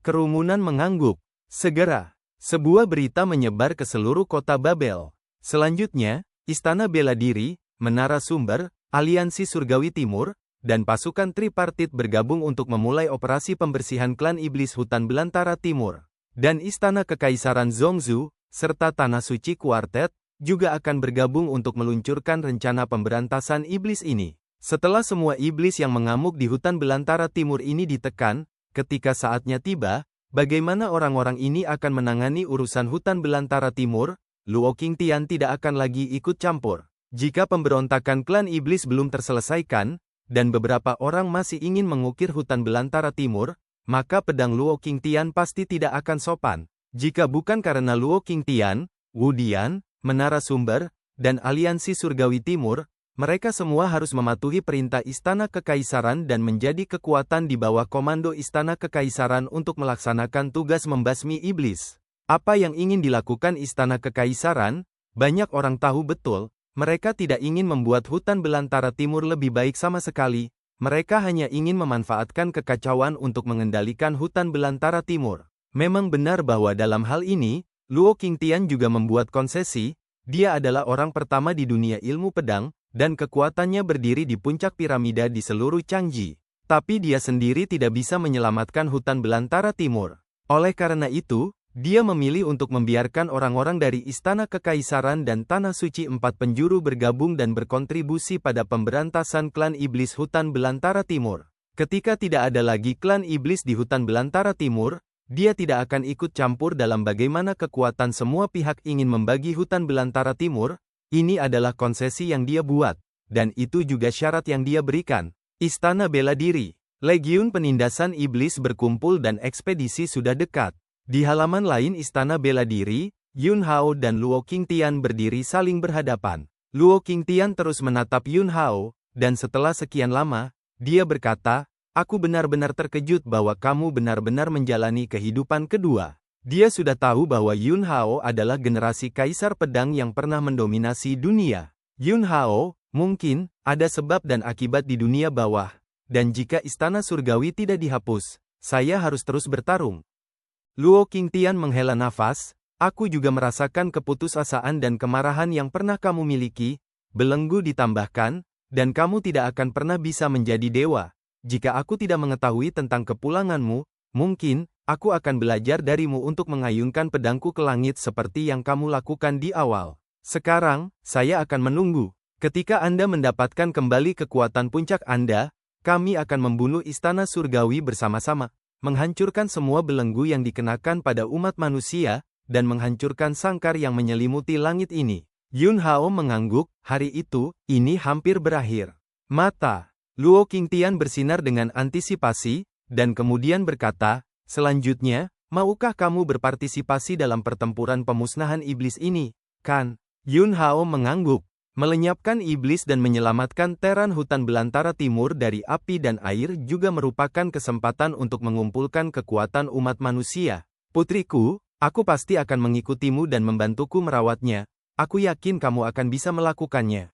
Kerumunan mengangguk. Segera, sebuah berita menyebar ke seluruh kota Babel. Selanjutnya, Istana Bela Diri, Menara Sumber, Aliansi Surgawi Timur, dan pasukan tripartit bergabung untuk memulai operasi pembersihan klan iblis hutan belantara timur. Dan Istana Kekaisaran Zhongzhou, serta Tanah Suci Kuartet, juga akan bergabung untuk meluncurkan rencana pemberantasan iblis ini. Setelah semua iblis yang mengamuk di hutan belantara timur ini ditekan, ketika saatnya tiba, bagaimana orang-orang ini akan menangani urusan hutan belantara timur? Luo Qingtian tidak akan lagi ikut campur. Jika pemberontakan klan iblis belum terselesaikan, dan beberapa orang masih ingin mengukir hutan belantara timur, maka pedang Luo Qingtian pasti tidak akan sopan. Jika bukan karena Luo Qingtian, Wu Dian, Menara Sumber, dan Aliansi Surgawi Timur, mereka semua harus mematuhi perintah Istana Kekaisaran dan menjadi kekuatan di bawah komando Istana Kekaisaran untuk melaksanakan tugas membasmi iblis. Apa yang ingin dilakukan Istana Kekaisaran? Banyak orang tahu betul, mereka tidak ingin membuat hutan belantara timur lebih baik sama sekali, mereka hanya ingin memanfaatkan kekacauan untuk mengendalikan hutan belantara timur. Memang benar bahwa dalam hal ini, Luo Qingtian juga membuat konsesi, dia adalah orang pertama di dunia ilmu pedang, dan kekuatannya berdiri di puncak piramida di seluruh Changji. Tapi dia sendiri tidak bisa menyelamatkan hutan belantara timur. Oleh karena itu, dia memilih untuk membiarkan orang-orang dari Istana Kekaisaran dan Tanah Suci Empat Penjuru bergabung dan berkontribusi pada pemberantasan klan iblis hutan belantara timur. Ketika tidak ada lagi klan iblis di hutan belantara timur, dia tidak akan ikut campur dalam bagaimana kekuatan semua pihak ingin membagi hutan belantara timur. Ini adalah konsesi yang dia buat, dan itu juga syarat yang dia berikan. Istana Bela Diri. Legiun Penindasan Iblis berkumpul dan ekspedisi sudah dekat. Di halaman lain Istana Bela Diri, Yun Hao dan Luo Qingtian berdiri saling berhadapan. Luo Qingtian terus menatap Yun Hao, dan setelah sekian lama, dia berkata, "Aku benar-benar terkejut bahwa kamu benar-benar menjalani kehidupan kedua." Dia sudah tahu bahwa Yun Hao adalah generasi kaisar pedang yang pernah mendominasi dunia. Yun Hao, mungkin, ada sebab dan akibat di dunia bawah, dan jika istana surgawi tidak dihapus, saya harus terus bertarung. Luo Qingtian menghela nafas, aku juga merasakan keputusasaan dan kemarahan yang pernah kamu miliki, belenggu ditambahkan, dan kamu tidak akan pernah bisa menjadi dewa. Jika aku tidak mengetahui tentang kepulanganmu, mungkin, aku akan belajar darimu untuk mengayunkan pedangku ke langit seperti yang kamu lakukan di awal. Sekarang, saya akan menunggu. Ketika Anda mendapatkan kembali kekuatan puncak Anda, kami akan membunuh istana surgawi bersama-sama, menghancurkan semua belenggu yang dikenakan pada umat manusia, dan menghancurkan sangkar yang menyelimuti langit ini. Yun Hao mengangguk, hari itu, ini hampir berakhir. Mata Luo Qingtian bersinar dengan antisipasi, dan kemudian berkata, selanjutnya, maukah kamu berpartisipasi dalam pertempuran pemusnahan iblis ini, kan? Yun Hao mengangguk. Melenyapkan iblis dan menyelamatkan teran hutan belantara timur dari api dan air juga merupakan kesempatan untuk mengumpulkan kekuatan umat manusia. Putriku, aku pasti akan mengikutimu dan membantuku merawatnya. Aku yakin kamu akan bisa melakukannya.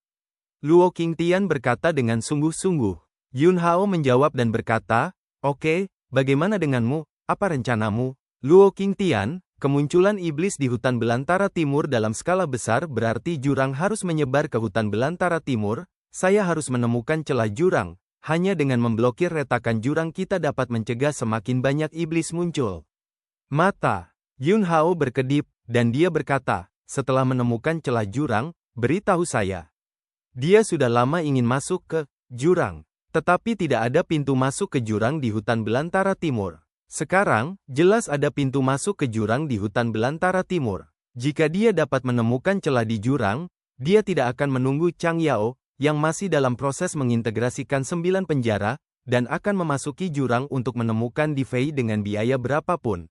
Luo Qingtian berkata dengan sungguh-sungguh. Yun Hao menjawab dan berkata, oke, bagaimana denganmu, apa rencanamu? Luo Qingtian, kemunculan iblis di hutan belantara timur dalam skala besar berarti jurang harus menyebar ke hutan belantara timur. Saya harus menemukan celah jurang. Hanya dengan memblokir retakan jurang kita dapat mencegah semakin banyak iblis muncul. Mata Yun Hao berkedip, dan dia berkata, setelah menemukan celah jurang, beritahu saya. Dia sudah lama ingin masuk ke jurang, tetapi tidak ada pintu masuk ke jurang di hutan belantara timur. Sekarang, jelas ada pintu masuk ke jurang di hutan belantara timur. Jika dia dapat menemukan celah di jurang, dia tidak akan menunggu Chang Yao, yang masih dalam proses mengintegrasikan 9 penjara, dan akan memasuki jurang untuk menemukan Di Fei dengan biaya berapapun.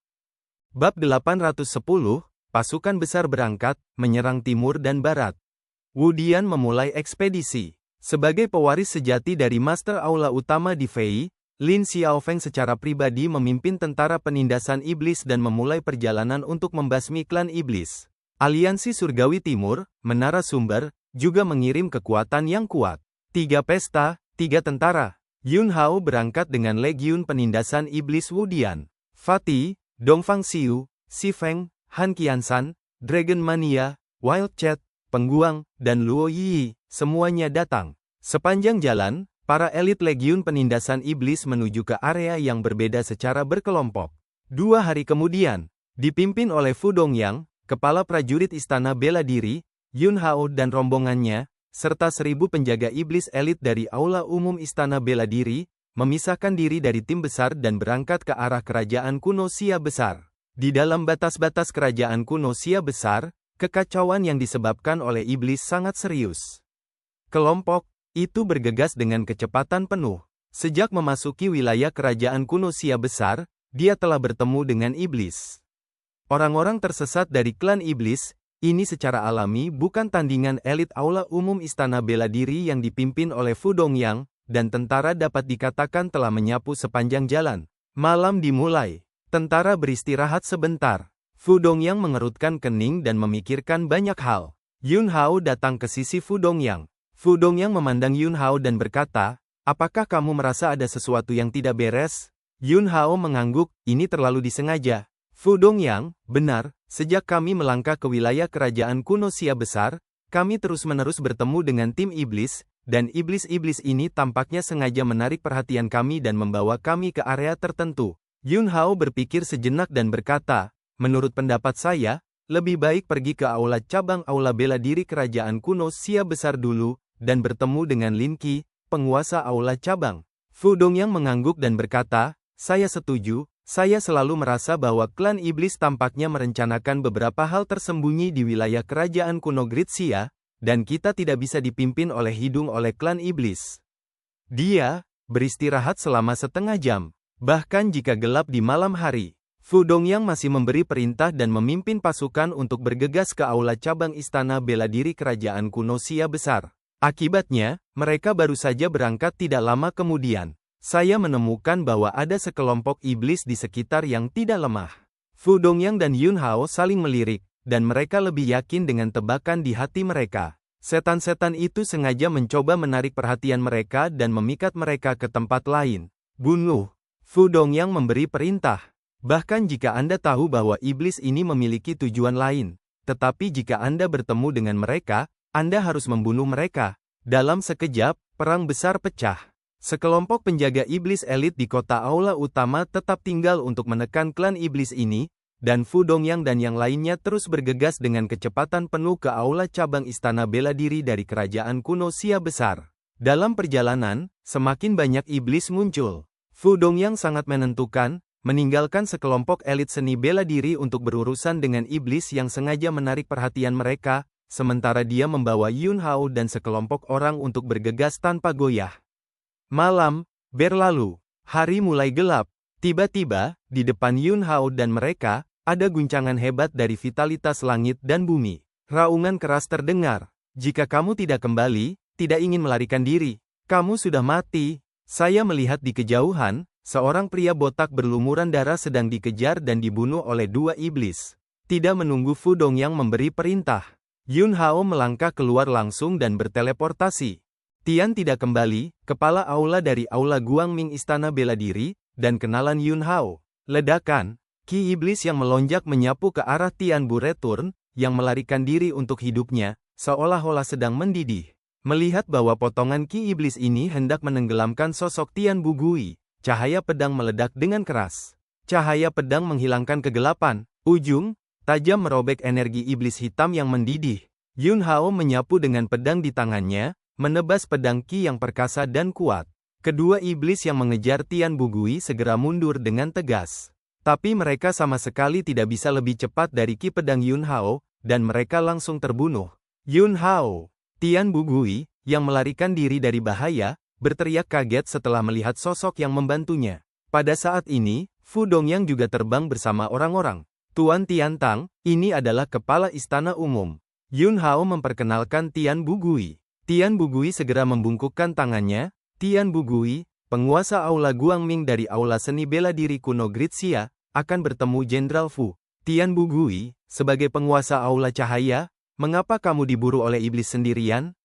Bab 810, Pasukan Besar berangkat, menyerang timur dan barat. Wu Dian memulai ekspedisi. Sebagai pewaris sejati dari Master Aula Utama Di Fei, Lin Xiaofeng secara pribadi memimpin tentara penindasan iblis dan memulai perjalanan untuk membasmi klan iblis. Aliansi Surgawi Timur, Menara Sumber, juga mengirim kekuatan yang kuat. 3 pesta, 3 tentara. Yun Hao berangkat dengan Legiun Penindasan Iblis Wu Dian. Fatih, Dongfang Xiu, Si Feng, Han Qiansan, Dragon Mania, Wild Chat, Pengguang, dan Luo Yi, semuanya datang. Sepanjang jalan, para elit Legiun Penindasan Iblis menuju ke area yang berbeda secara berkelompok. 2 hari kemudian, dipimpin oleh Fu Dongyang, kepala prajurit Istana Bela Diri, Yun Hao dan rombongannya, serta 1000 penjaga iblis elit dari Aula Umum Istana Bela Diri, memisahkan diri dari tim besar dan berangkat ke arah kerajaan kuno Xia Besar. Di dalam batas-batas kerajaan kuno Xia Besar, kekacauan yang disebabkan oleh iblis sangat serius. Kelompok itu bergegas dengan kecepatan penuh. Sejak memasuki wilayah kerajaan kuno Xia Besar, dia telah bertemu dengan iblis. Orang-orang tersesat dari klan iblis, ini secara alami bukan tandingan elit Aula Umum Istana Bela Diri yang dipimpin oleh Fu Dongyang, dan tentara dapat dikatakan telah menyapu sepanjang jalan. Malam dimulai. Tentara beristirahat sebentar. Fu Dongyang mengerutkan kening dan memikirkan banyak hal. Yun Hao datang ke sisi Fu Dongyang. Fu Dongyang memandang Yun Hao dan berkata, apakah kamu merasa ada sesuatu yang tidak beres? Yun Hao mengangguk, ini terlalu disengaja. Fu Dongyang, benar, sejak kami melangkah ke wilayah kerajaan kuno Xia besar, kami terus-menerus bertemu dengan tim iblis, dan iblis-iblis ini tampaknya sengaja menarik perhatian kami dan membawa kami ke area tertentu. Yun Hao berpikir sejenak dan berkata, menurut pendapat saya, lebih baik pergi ke aula cabang aula bela diri kerajaan kuno Xia besar dulu, dan bertemu dengan Lin Qi, penguasa aula cabang. Fu Dongyang mengangguk dan berkata, saya setuju. Saya selalu merasa bahwa klan iblis tampaknya merencanakan beberapa hal tersembunyi di wilayah kerajaan kuno Great Xia, dan kita tidak bisa dipimpin oleh hidung oleh klan iblis. Dia beristirahat selama setengah jam, bahkan jika gelap di malam hari. Fu Dongyang masih memberi perintah dan memimpin pasukan untuk bergegas ke aula cabang istana bela diri kerajaan kuno Xia besar. Akibatnya, mereka baru saja berangkat tidak lama kemudian. Saya menemukan bahwa ada sekelompok iblis di sekitar yang tidak lemah. Fu Dongyang dan Yun Hao saling melirik, dan mereka lebih yakin dengan tebakan di hati mereka. Setan-setan itu sengaja mencoba menarik perhatian mereka dan memikat mereka ke tempat lain. Bunuh! Fu Dongyang memberi perintah. Bahkan jika Anda tahu bahwa iblis ini memiliki tujuan lain, tetapi jika Anda bertemu dengan mereka, Anda harus membunuh mereka. Dalam sekejap, perang besar pecah. Sekelompok penjaga iblis elit di kota aula utama tetap tinggal untuk menekan klan iblis ini, dan Fu Dongyang dan yang lainnya terus bergegas dengan kecepatan penuh ke aula cabang istana bela diri dari kerajaan kuno Xia besar. Dalam perjalanan, semakin banyak iblis muncul. Fu Dongyang sangat menentukan, meninggalkan sekelompok elit seni bela diri untuk berurusan dengan iblis yang sengaja menarik perhatian mereka, sementara dia membawa Yun Hao dan sekelompok orang untuk bergegas tanpa goyah. Malam berlalu, hari mulai gelap. Tiba-tiba, di depan Yun Hao dan mereka, ada guncangan hebat dari vitalitas langit dan bumi. Raungan keras terdengar. Jika kamu tidak kembali, tidak ingin melarikan diri, kamu sudah mati. Saya melihat di kejauhan, seorang pria botak berlumuran darah sedang dikejar dan dibunuh oleh dua iblis. Tidak menunggu Fu Dongyang memberi perintah, Yun Hao melangkah keluar langsung dan berteleportasi. Tian tidak kembali, kepala aula dari aula Guangming Istana Bela Diri, dan kenalan Yun Hao. Ledakan, ki iblis yang melonjak menyapu ke arah Tian Bu Return, yang melarikan diri untuk hidupnya, seolah-olah sedang mendidih. Melihat bahwa potongan ki iblis ini hendak menenggelamkan sosok Tian Bu Gui, cahaya pedang meledak dengan keras. Cahaya pedang menghilangkan kegelapan, ujung tajam merobek energi iblis hitam yang mendidih. Yun Hao menyapu dengan pedang di tangannya, menebas pedang ki yang perkasa dan kuat. Kedua iblis yang mengejar Tian Bu Gui segera mundur dengan tegas. Tapi mereka sama sekali tidak bisa lebih cepat dari ki pedang Yun Hao, dan mereka langsung terbunuh. Yun Hao, Tian Bu Gui, yang melarikan diri dari bahaya, berteriak kaget setelah melihat sosok yang membantunya. Pada saat ini, Fu Dongyang juga terbang bersama orang-orang. Tuan Tian Tang, ini adalah kepala istana umum. Yun Hao memperkenalkan Tian Bu Gui. Tian Bu Gui segera membungkukkan tangannya. Tian Bu Gui, penguasa aula Guangming dari aula seni bela diri kuno Great Xia, akan bertemu Jenderal Fu. Tian Bu Gui, sebagai penguasa aula cahaya, mengapa kamu diburu oleh iblis sendirian?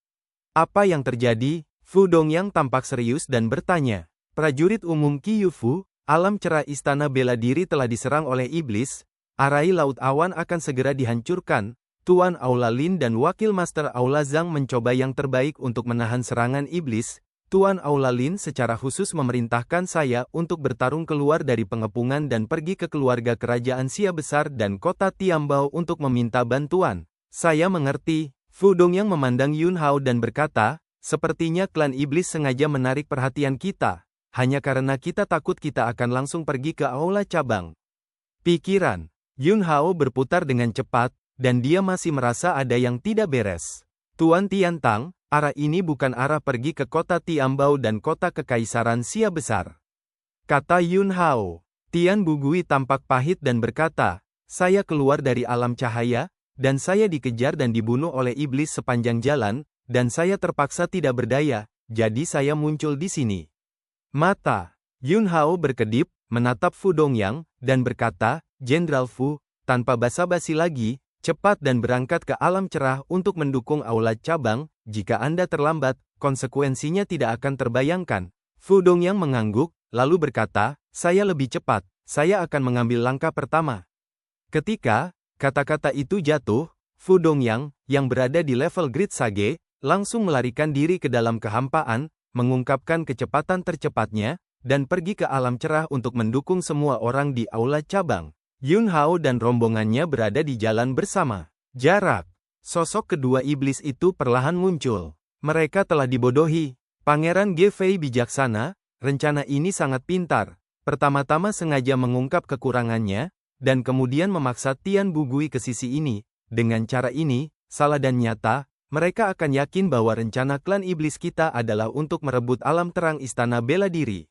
Apa yang terjadi? Fu Dongyang tampak serius dan bertanya. Prajurit umum Qi Yufu, alam cerah istana bela diri telah diserang oleh iblis. Arai laut awan akan segera dihancurkan. Tuan Aula Lin dan Wakil Master Aula Zhang mencoba yang terbaik untuk menahan serangan iblis. Tuan Aula Lin secara khusus memerintahkan saya untuk bertarung keluar dari pengepungan dan pergi ke keluarga kerajaan Xia besar dan kota Tiambao untuk meminta bantuan. Saya mengerti. Fu Dongyang memandang Yun Hao dan berkata, sepertinya klan iblis sengaja menarik perhatian kita. Hanya karena kita takut kita akan langsung pergi ke aula cabang. Pikiran Yun Hao berputar dengan cepat, dan dia masih merasa ada yang tidak beres. Tuan Tian Tang, arah ini bukan arah pergi ke kota Tiambao dan kota kekaisaran Xia besar. Kata Yun Hao. Tian Bu Gui tampak pahit dan berkata, saya keluar dari alam cahaya, dan saya dikejar dan dibunuh oleh iblis sepanjang jalan, dan saya terpaksa tidak berdaya, jadi saya muncul di sini. Mata Yun Hao berkedip, menatap Fu Dongyang, dan berkata, Jenderal Fu, tanpa basa-basi lagi, cepat dan berangkat ke alam cerah untuk mendukung aula cabang. Jika Anda terlambat, konsekuensinya tidak akan terbayangkan. Fu Dongyang mengangguk, lalu berkata, saya lebih cepat, saya akan mengambil langkah pertama. Ketika kata-kata itu jatuh, Fu Dongyang, yang berada di level Grid Sage, langsung melarikan diri ke dalam kehampaan, mengungkapkan kecepatan tercepatnya, dan pergi ke alam cerah untuk mendukung semua orang di aula cabang. Yun Hao dan rombongannya berada di jalan bersama. Jarak. Sosok kedua iblis itu perlahan muncul. Mereka telah dibodohi. Pangeran Ge Fei bijaksana, rencana ini sangat pintar. Pertama-tama sengaja mengungkap kekurangannya, dan kemudian memaksa Tian Bugui ke sisi ini. Dengan cara ini, salah dan nyata, mereka akan yakin bahwa rencana klan iblis kita adalah untuk merebut alam terang Istana Bela Diri.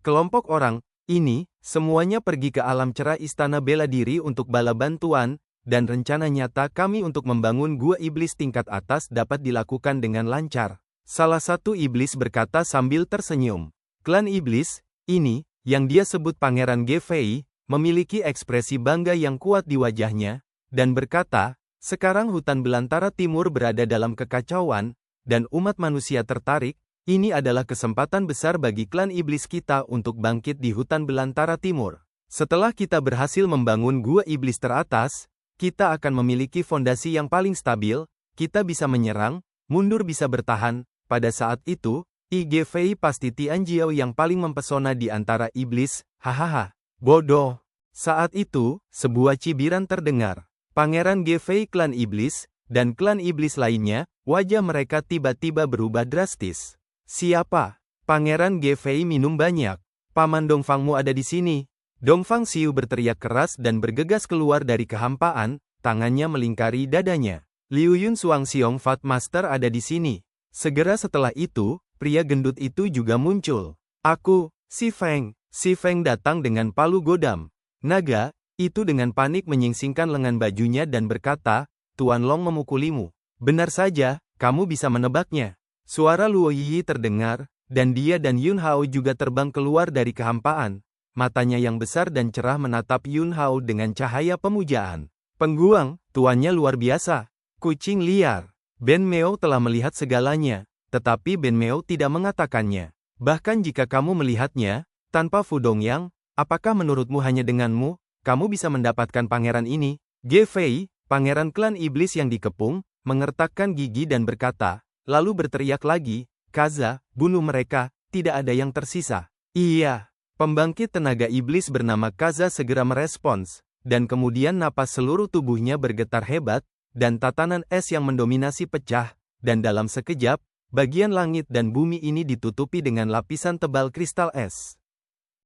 Kelompok orang ini, semuanya pergi ke alam cerah Istana Bela Diri untuk bala bantuan, dan rencana nyata kami untuk membangun gua iblis tingkat atas dapat dilakukan dengan lancar. Salah satu iblis berkata sambil tersenyum. Klan iblis ini, yang dia sebut Pangeran Ge Fei, memiliki ekspresi bangga yang kuat di wajahnya, dan berkata, sekarang hutan belantara timur berada dalam kekacauan, dan umat manusia tertarik, ini adalah kesempatan besar bagi klan iblis kita untuk bangkit di hutan belantara timur. Setelah kita berhasil membangun gua iblis teratas, kita akan memiliki fondasi yang paling stabil, kita bisa menyerang, mundur bisa bertahan. Pada saat itu, Ge Fei pasti Tian Jiao yang paling mempesona di antara iblis, hahaha. Bodoh. Saat itu, sebuah cibiran terdengar. Pangeran Ge Fei klan iblis, dan klan iblis lainnya, wajah mereka tiba-tiba berubah drastis. Siapa? Pangeran Ge Fei minum banyak. Paman Dongfangmu ada di sini. Dongfang Xiu berteriak keras dan bergegas keluar dari kehampaan, tangannya melingkari dadanya. Liu Yun Suang Xiong Fat Master ada di sini. Segera setelah itu, pria gendut itu juga muncul. Aku, Si Feng. Si Feng datang dengan palu godam. Naga, itu dengan panik menyingsingkan lengan bajunya dan berkata, Tuan Long memukulimu. Benar saja, kamu bisa menebaknya. Suara Luo Yi terdengar, dan dia dan Yun Hao juga terbang keluar dari kehampaan. Matanya yang besar dan cerah menatap Yun Hao dengan cahaya pemujaan. Pengguang, tuannya luar biasa. Kucing liar. Ben Meo telah melihat segalanya, tetapi Ben Meo tidak mengatakannya. Bahkan jika kamu melihatnya, tanpa Fu Dongyang, apakah menurutmu hanya denganmu, kamu bisa mendapatkan pangeran ini? Ge Fei, pangeran klan iblis yang dikepung, mengertakkan gigi dan berkata, lalu berteriak lagi, Kaza, bunuh mereka, tidak ada yang tersisa. Iya, pembangkit tenaga iblis bernama Kaza segera merespons, dan kemudian napas seluruh tubuhnya bergetar hebat, dan tatanan es yang mendominasi pecah, dan dalam sekejap, bagian langit dan bumi ini ditutupi dengan lapisan tebal kristal es.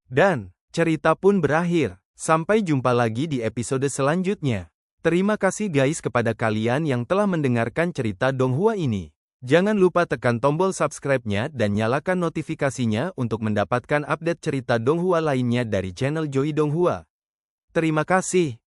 Dan, cerita pun berakhir. Sampai jumpa lagi di episode selanjutnya. Terima kasih guys kepada kalian yang telah mendengarkan cerita Donghua ini. Jangan lupa tekan tombol subscribe-nya dan nyalakan notifikasinya untuk mendapatkan update cerita Donghua lainnya dari channel Joy Donghua. Terima kasih.